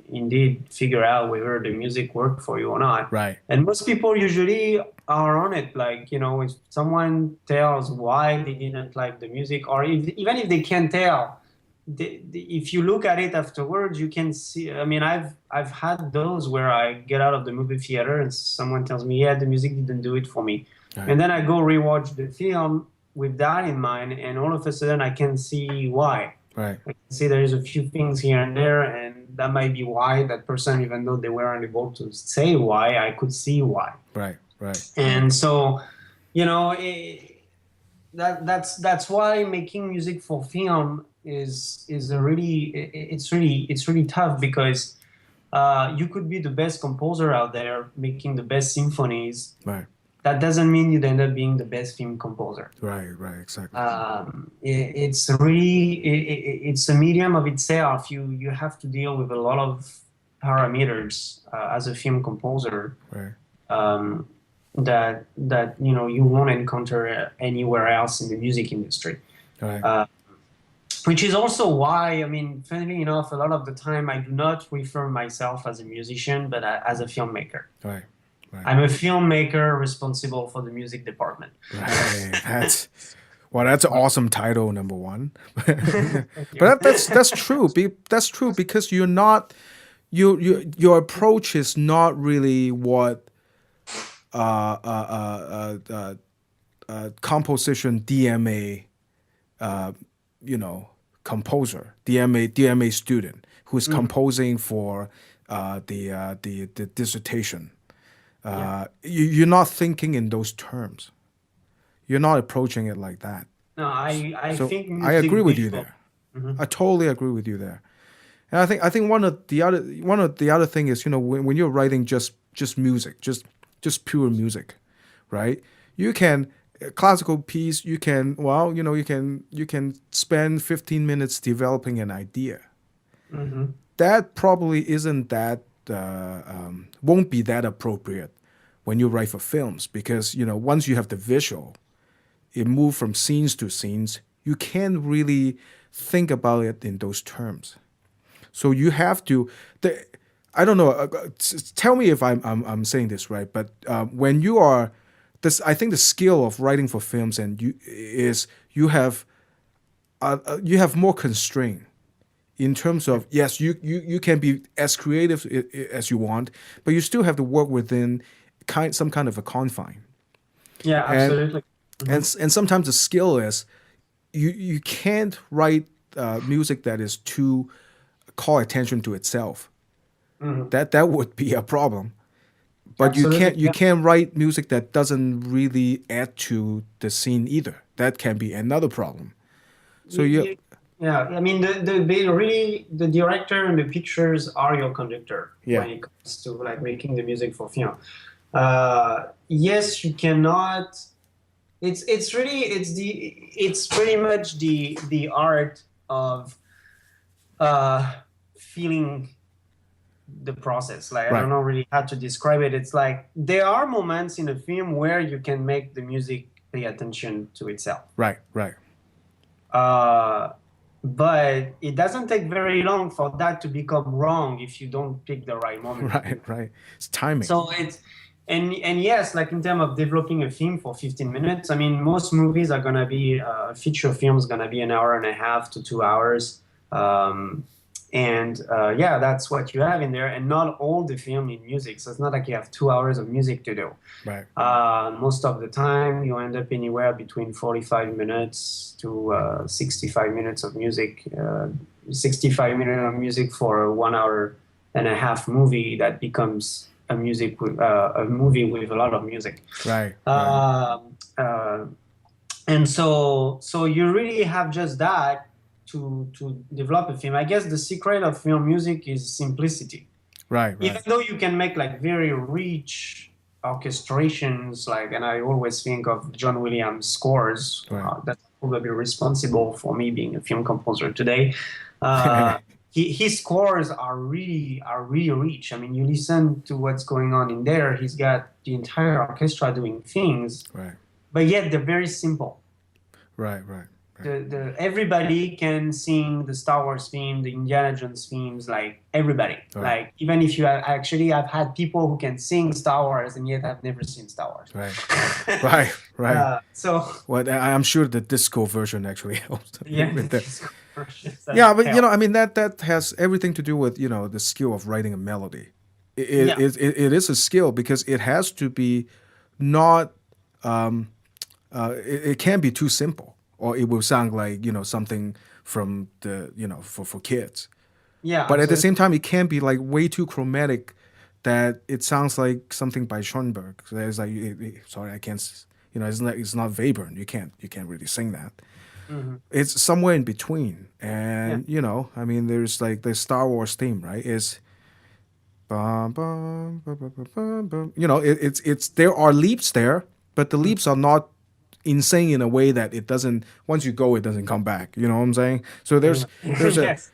indeed figure out whether the music worked for you or not.
Right.
And most people usually are on it. Like, if someone tells why they didn't like the music, or even if they can't tell, if you look at it afterwards, you can see. I mean, I've had those where I get out of the movie theater and someone tells me, yeah, the music didn't do it for me.
Right.
And then I go rewatch the film with that in mind, and all of a sudden I can see why.
Right.
I can see there's a few things here and there, and that might be why that person, even though they weren't able to say why, I could see why.
Right. Right.
And so, that's why making music for film is a really it's really tough, because you could be the best composer out there making the best symphonies.
Right.
That doesn't mean you'd end up being the best film composer.
Right, exactly.
It's a medium of itself. You have to deal with a lot of parameters as a film composer.
Right.
That you won't encounter anywhere else in the music industry.
Right.
Which is also why, I mean, funnily enough, a lot of the time I do not refer myself as a musician, but as a filmmaker.
Right. Right.
I'm a filmmaker responsible for the music department.
Right. That's an awesome title, number one. But that's true. That's true, because you're not your approach is not really what composition DMA composer, DMA student who is composing for the dissertation. You're not thinking in those terms. You're not approaching it like that.
No, I
So
think
I agree with you
music
there. I totally agree with you there. And I think one of the other thing is, when you're writing just music, just pure music, right? You can a classical piece. You can you can spend 15 minutes developing an idea. That probably isn't that won't be that appropriate when you write for films, because once you have the visual, it moves from scenes to scenes. You can't really think about it in those terms. So you have to. I don't know. Tell me if I'm saying this right, but when you are this, I think the skill of writing for films you have more constraint in terms of, yes, you can be as creative as you want, but you still have to work within some kind of a confine.
Yeah, absolutely.
And sometimes the skill is you can't write music that is too call attention to itself. That would be a problem. But
Absolutely,
you can't write music that doesn't really add to the scene either. That can be another problem. So
Yeah, I mean, the director and the pictures are your conductor when it comes to like making the music for film. Yes, you cannot. It's pretty much the art of feeling the process. Like, I don't know really how to describe it. It's like there are moments in a film where you can make the music pay attention to itself.
Right.
But it doesn't take very long for that to become wrong if you don't pick the right moment.
Right. It's timing.
So and yes, like in terms of developing a theme for 15 minutes, I mean, most movies are gonna be feature films gonna be an hour and a half to 2 hours. And yeah, that's what you have in there, and not all the film in music. So it's not like you have 2 hours of music to do.
Right.
Most of the time, you end up anywhere between 45 minutes to 65 minutes of music. 65 minutes of music for a 1 hour and a half movie that becomes a movie with a lot of music.
Right.
And so you really have just that to develop a film. I guess the secret of film music is simplicity.
Right.
Even though you can make like very rich orchestrations, and I always think of John Williams scores.
Right.
That's probably responsible for me being a film composer today. His scores are really rich. I mean, you listen to what's going on in there. He's got the entire orchestra doing things,
right,
but yet they're very simple.
Right.
Everybody can sing the Star Wars theme, the Indiana Jones themes, like everybody.
Right.
Like even if you I've had people who can sing Star Wars and yet have never seen Star Wars.
Right. Right.
Well,
I'm sure the disco version actually helps.
Yeah.
With that. Yeah, but I mean that has everything to do with the skill of writing a melody. It is a skill because it has to be not. It can't be too simple, or it will sound like something from the for kids.
Yeah.
But at the same time, it can't be like way too chromatic that it sounds like something by Schoenberg. So it's like, sorry, I can't. It's not Webern. You can't really sing that.
Mm-hmm.
It's somewhere in between, and I mean, there's like the Star Wars theme, right? It's bum, bum, bum, bum, bum, bum. It's there are leaps there, but the leaps are not insane in a way that it doesn't. Once you go, it doesn't come back. You know what I'm saying? So there's
yes.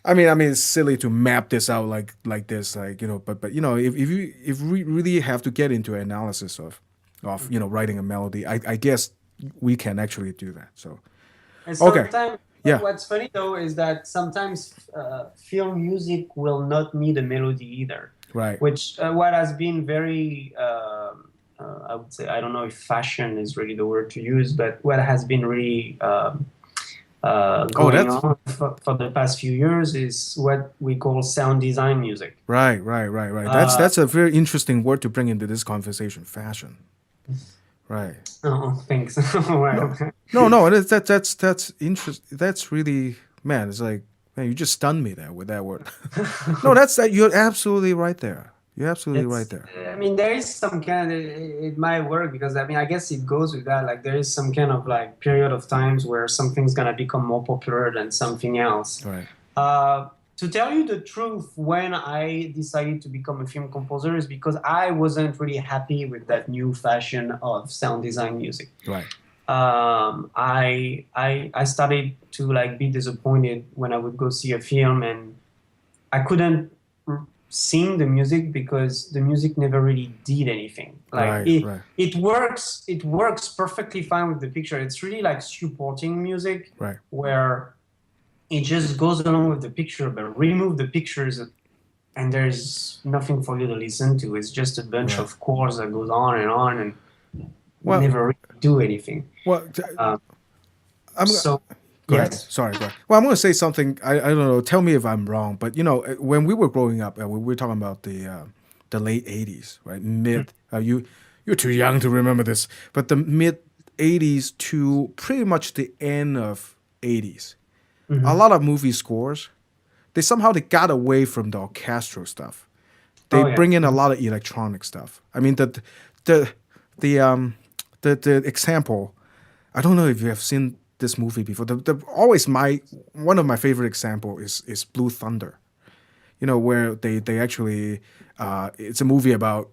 I mean, it's silly to map this out like this, but if we really have to get into analysis of writing a melody, I guess we can actually do that. So.
And sometimes, what's funny though is that sometimes film music will not need a melody either.
Right.
Which what has been very, I would say, I don't know if fashion is really the word to use, but what has been really going on for the past few years is what we call sound design music.
Right. That's a very interesting word to bring into this conversation. Fashion. Right.
Oh, thanks. Right.
No. That's interesting. That's really, man. It's like, man, you just stunned me there with that word. No, you're absolutely right there. You're absolutely right there.
I mean, there is some kind of, it might work because I guess it goes with that. Like there is some kind of like period of times where something's gonna become more popular than something else.
Right.
To tell you the truth, when I decided to become a film composer is because I wasn't really happy with that new fashion of sound design music.
Right.
I started to like be disappointed when I would go see a film and I couldn't sing the music because the music never really did anything. Like it works perfectly fine with the picture. It's really like supporting music,
right,
where it just goes along with the picture, but remove the pictures and there's nothing for you to listen to. It's just a bunch of chords that goes on and never really do anything.
Well, Go ahead. Sorry, go ahead. Well, I'm going to say something. I don't know. Tell me if I'm wrong. But when we were growing up, we were talking about the late '80s, right? You're too young to remember this, but the mid '80s to pretty much the end of '80s, a lot of movie scores, they got away from the orchestral stuff. They bring in a lot of electronic stuff. I mean, the example. I don't know if you have seen this movie before. One of my favorite example is Blue Thunder. Where they actually it's a movie about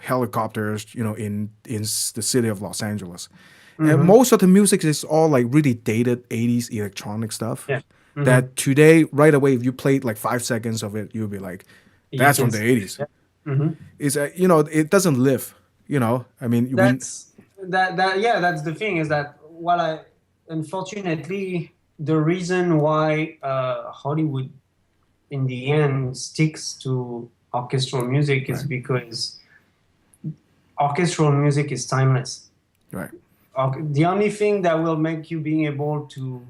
helicopters in the city of Los Angeles. And most of the music is all like really dated 80s electronic stuff. Yeah. That today right away if you played like 5 seconds of it you'll be like that's from the 80s. Yeah. It's it doesn't live. I mean
that's the thing is that unfortunately, the reason why Hollywood, in the end, sticks to orchestral music is because orchestral music is timeless.
Right.
The only thing that will make you being able to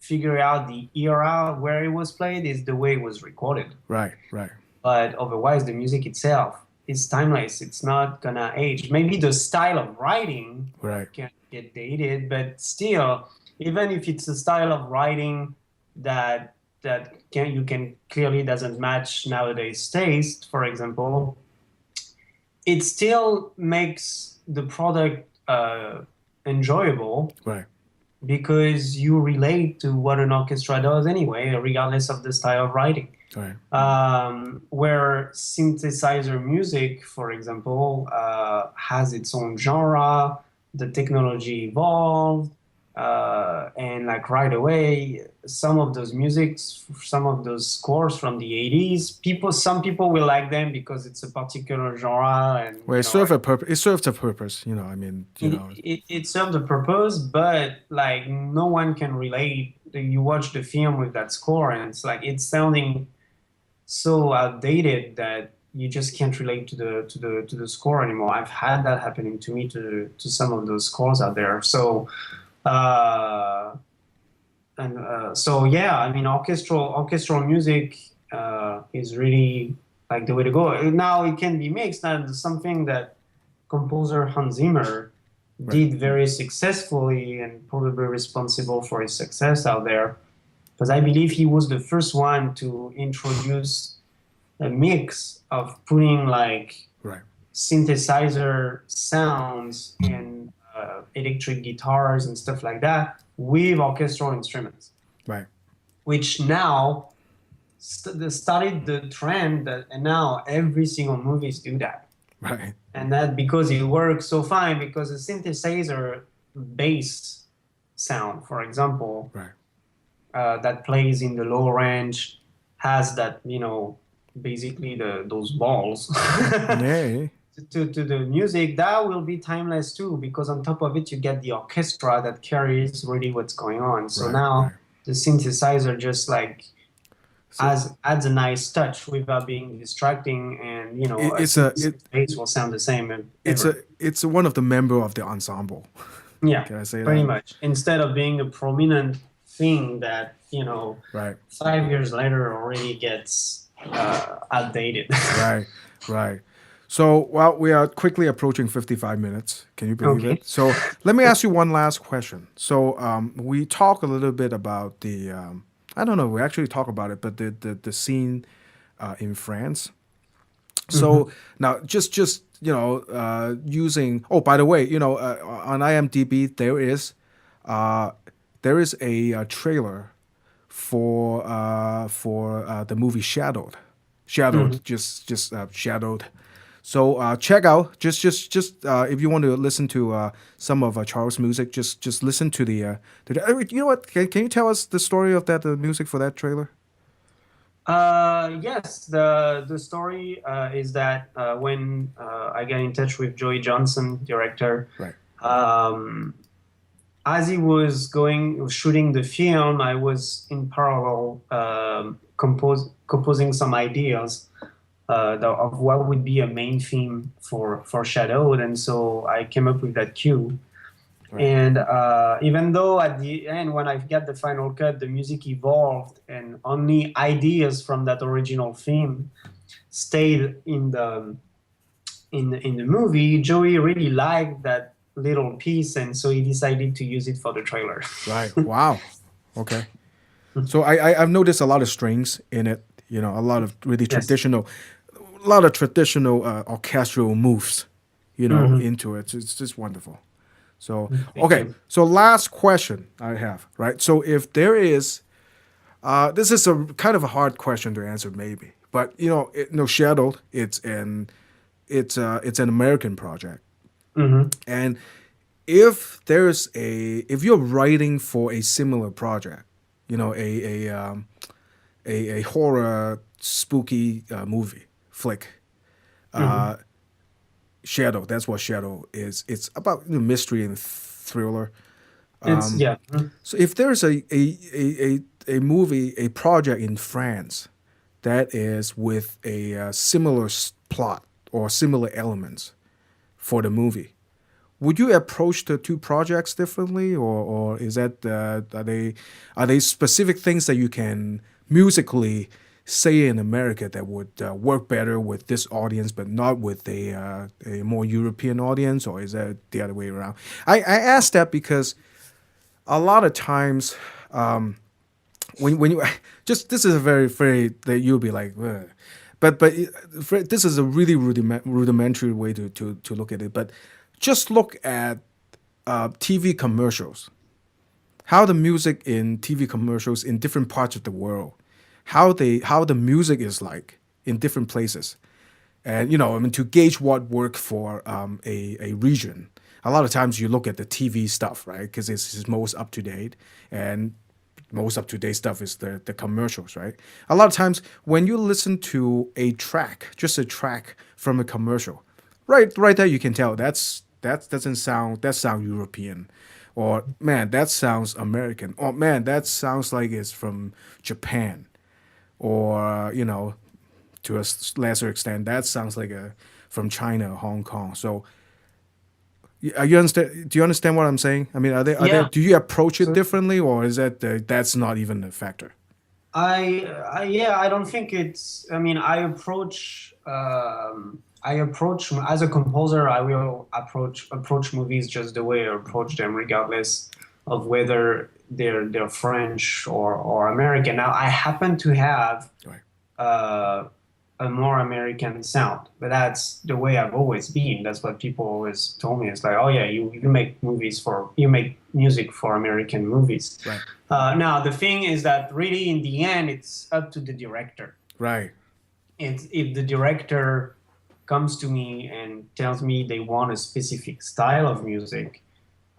figure out the era where it was played is the way it was recorded.
Right, right,
But otherwise, the music itself is timeless. It's not gonna age. Maybe the style of writing
right,
can get dated, but still, even if it's a style of writing that you can clearly doesn't match nowadays taste, for example, it still makes the product enjoyable
right,
because you relate to what an orchestra does anyway, regardless of the style of writing.
right.
Where synthesizer music, for example, has its own genre, the technology evolved, and like right away, some of those musics, some of those scores from the 80s, some people will like them because it's a particular genre, and
Well,
you
it
know,
serves a purpose. It serves a purpose. I mean,
it served a purpose, but like no one can relate. You watch the film with that score, and it's like it's sounding so outdated that you just can't relate to the score anymore. I've had that happening to me to some of those scores out there. So uh, so yeah, I mean orchestral music is really like the way to go. Now it can be mixed, and something that composer Hans Zimmer
right,
did very successfully and probably responsible for his success out there because I believe he was the first one to introduce a mix of putting like
right,
synthesizer sounds and electric guitars and stuff like that with orchestral instruments,
right,
which now started the trend that, and now every single movies do that.
right,
And that because it works so fine, because a synthesizer bass sound, for example,
right.
that plays in the low range has that, basically those balls
Nay.
to the music, that will be timeless too, because on top of it, you get the orchestra that carries really what's going on. So
Right,
now
right.
the synthesizer just like
So
adds a nice touch without being distracting, and
it,
a
it's a
synthesizer
it
bass will sound the same ever.
it's one of the member of the ensemble.
Yeah,
Can I say
pretty
that?
much. Instead of being a prominent thing that,
Right,
5 years later already gets outdated.
right, right. So, well, we are quickly approaching 55 minutes. Can you believe
Okay.
it? So, let me ask you one last question. So, we talk a little bit about the, I don't know, we actually talk about it, but the scene in France.
Hmm.
So now, just using. Oh, by the way, on IMDb uh, there is a trailer for the movie Shadowed.
Hmm.
Shadowed, just Shadowed. So check out just if you want to listen to some of Charles' music, just listen to you know what? Can you tell us the story of that the music for that trailer?
Yes, the story is that when I got in touch with Joey Johnson, director,
Right.
um, as he was shooting the film, I was in parallel composing some ideas of what would be a main theme for Shadowed, and so I came up with that cue.
Right.
And even though at the end, when I got the final cut, the music evolved, and only ideas from that original theme stayed in the movie, Joey really liked that little piece, and so he decided to use it for the trailer.
Right. Wow. Okay. So I've noticed a lot of strings in it. A lot of really
Yes.
a lot of traditional orchestral moves.
Hmm.
Into it. It's just wonderful. So
Thank
okay.
you.
So last question I have. Right. So if there is, this is a kind of a hard question to answer, maybe, but Shadowed. It's an American project,
Hmm.
and if you're writing for a similar project, a horror spooky movie flick,
Hmm.
Shadow. That's what Shadow is. It's about mystery and thriller.
It's yeah. Mhm.
So if there's a movie, a project in France that is with a similar plot or similar elements for the movie, would you approach the two projects differently, or is that are they specific things that you can musically say in America that would work better with this audience, but not with a more European audience, or is that the other way around? I ask that because a lot of times, when you just this is a very that you'll be like, ugh. but this is a really rudimentary way to look at it. But just look at TV commercials, how the music in TV commercials in different parts of the world, how the music is like in different places, and I mean to gauge what worked for a region. A lot of times you look at the TV stuff, right? Because it's most up to date, and most up to date stuff is the commercials, right? A lot of times when you listen to a track, just a track from a commercial, right there you can tell that sound European, or man that sounds American, or man that sounds like it's from Japan, or to a lesser extent that sounds like from China or Hong Kong. So you understand? Do you understand what I'm saying? I mean, do you approach it differently, or is that's not even a factor?
I don't think it's. I mean, I approach as a composer. I will approach movies just the way I approach them, regardless of whether they're French or American. Now, I happen to have a more American sound, but that's the way I've always been. That's what people always told me. It's like, oh yeah, you make music for American movies.
Right.
Now the thing is that really in the end, it's up to the director.
Right.
If the director comes to me and tells me they want a specific style of music,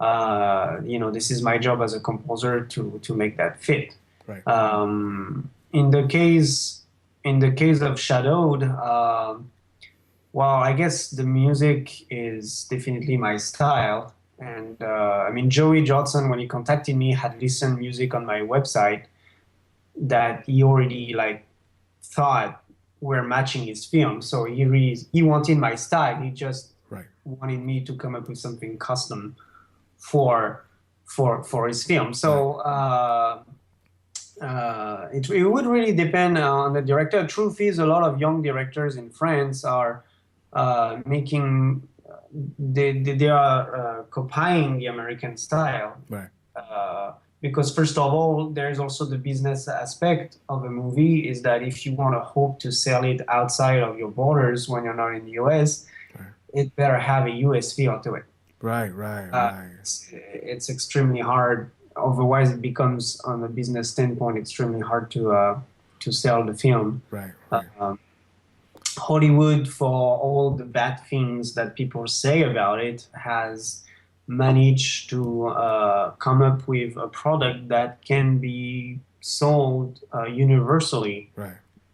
this is my job as a composer to make that fit.
Right.
In the case of Shadowed, well, I guess the music is definitely my style. And I mean, Joey Johnson, when he contacted me, had listened music on my website that he already thought were matching his film. So he wanted my style. He just wanted me to come up with something custom for his film. So it would really depend on the director. Truth is, a lot of young directors in France are making they are copying the American style.
Right.
Because first of all, there is also the business aspect of a movie. Is that if you want to hope to sell it outside of your borders when you're not in the US, it better have a US feel to it.
Right.
It's extremely hard. Otherwise, it becomes, on a business standpoint, extremely hard to sell the film.
Right.
Hollywood, for all the bad things that people say about it, has managed to come up with a product that can be sold universally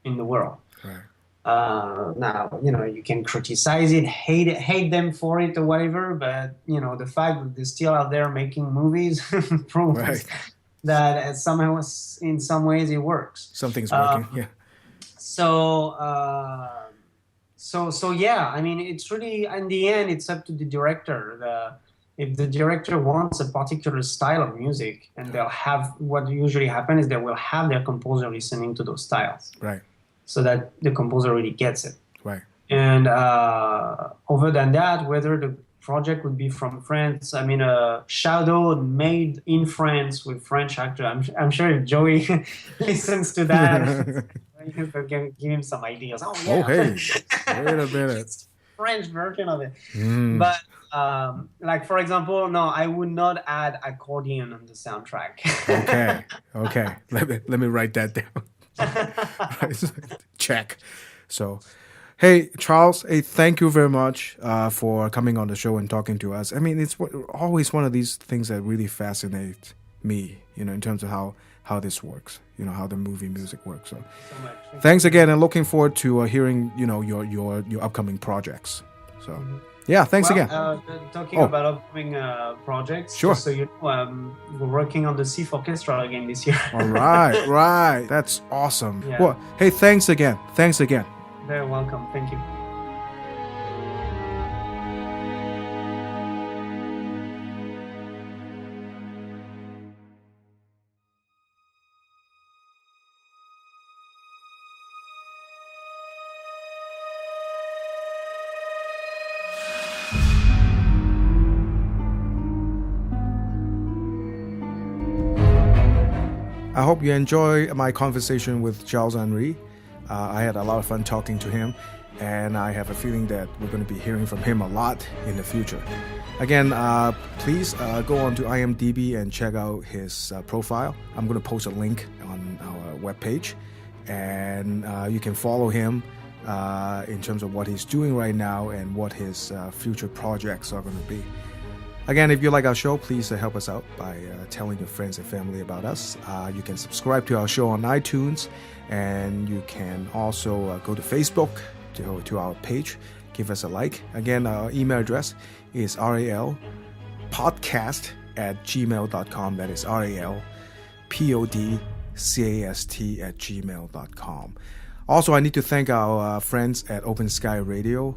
in the world.
Right.
Now, you can criticize it, hate them for it or whatever, but, the fact that they're still out there making movies proves that somehow, in some ways, it works.
Something's working, yeah.
So yeah, I mean, it's really, in the end, it's up to the director. If the director wants a particular style of music, and they'll have, what usually happens is they will have their composer listening to those styles.
Right.
So that the composer really gets it.
Right.
And other than that, whether the project would be from France, I mean, Shadow made in France with French actor. I'm sure if Joey listens to that, you can give him some ideas. Oh, yeah.
Oh, hey, wait a minute.
French version of it. But for example, no, I would not add accordion on the soundtrack.
Okay. Let me write that down. Check. So, hey, Charles, thank you very much for coming on the show and talking to us. I mean, it's always one of these things that really fascinate me, in terms of how this works, how the movie music works. So thanks again, and looking forward to hearing, your upcoming projects. So, yeah, thanks again.
Talking about upcoming projects,
sure.
Just so you know, we're working on the Sif Orchestra again this year.
All right. That's awesome.
Yeah.
Well, hey, thanks again.
Very welcome. Thank you.
I hope you enjoy my conversation with Charles Henry. I had a lot of fun talking to him, and I have a feeling that we're going to be hearing from him a lot in the future. Again, please go on to IMDb and check out his profile. I'm going to post a link on our webpage, and you can follow him in terms of what he's doing right now and what his future projects are going to be. Again, if you like our show, please help us out by telling your friends and family about us. You can subscribe to our show on iTunes, and you can also go to Facebook to our page. Give us a like. Again, our email address is ralpodcast@gmail.com. That is ralpodcast@gmail.com. Also, I need to thank our friends at Open Sky Radio.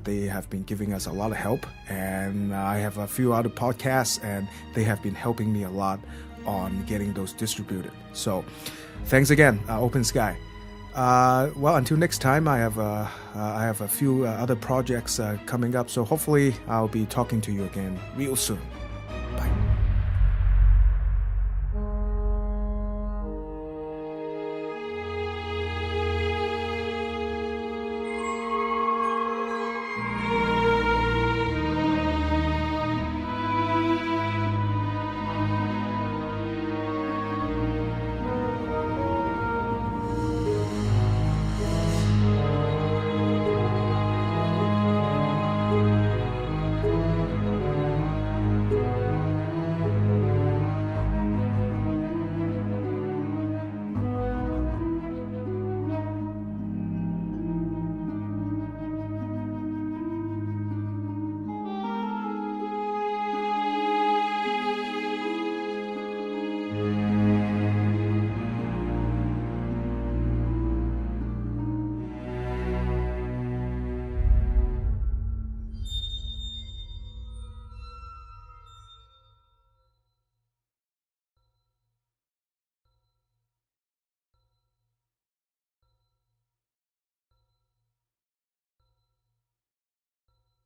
They have been giving us a lot of help, and I have a few other podcasts, and they have been helping me a lot on getting those distributed. So, thanks again, Open Sky. Well, until next time, I have a few other projects coming up, so hopefully I'll be talking to you again real soon.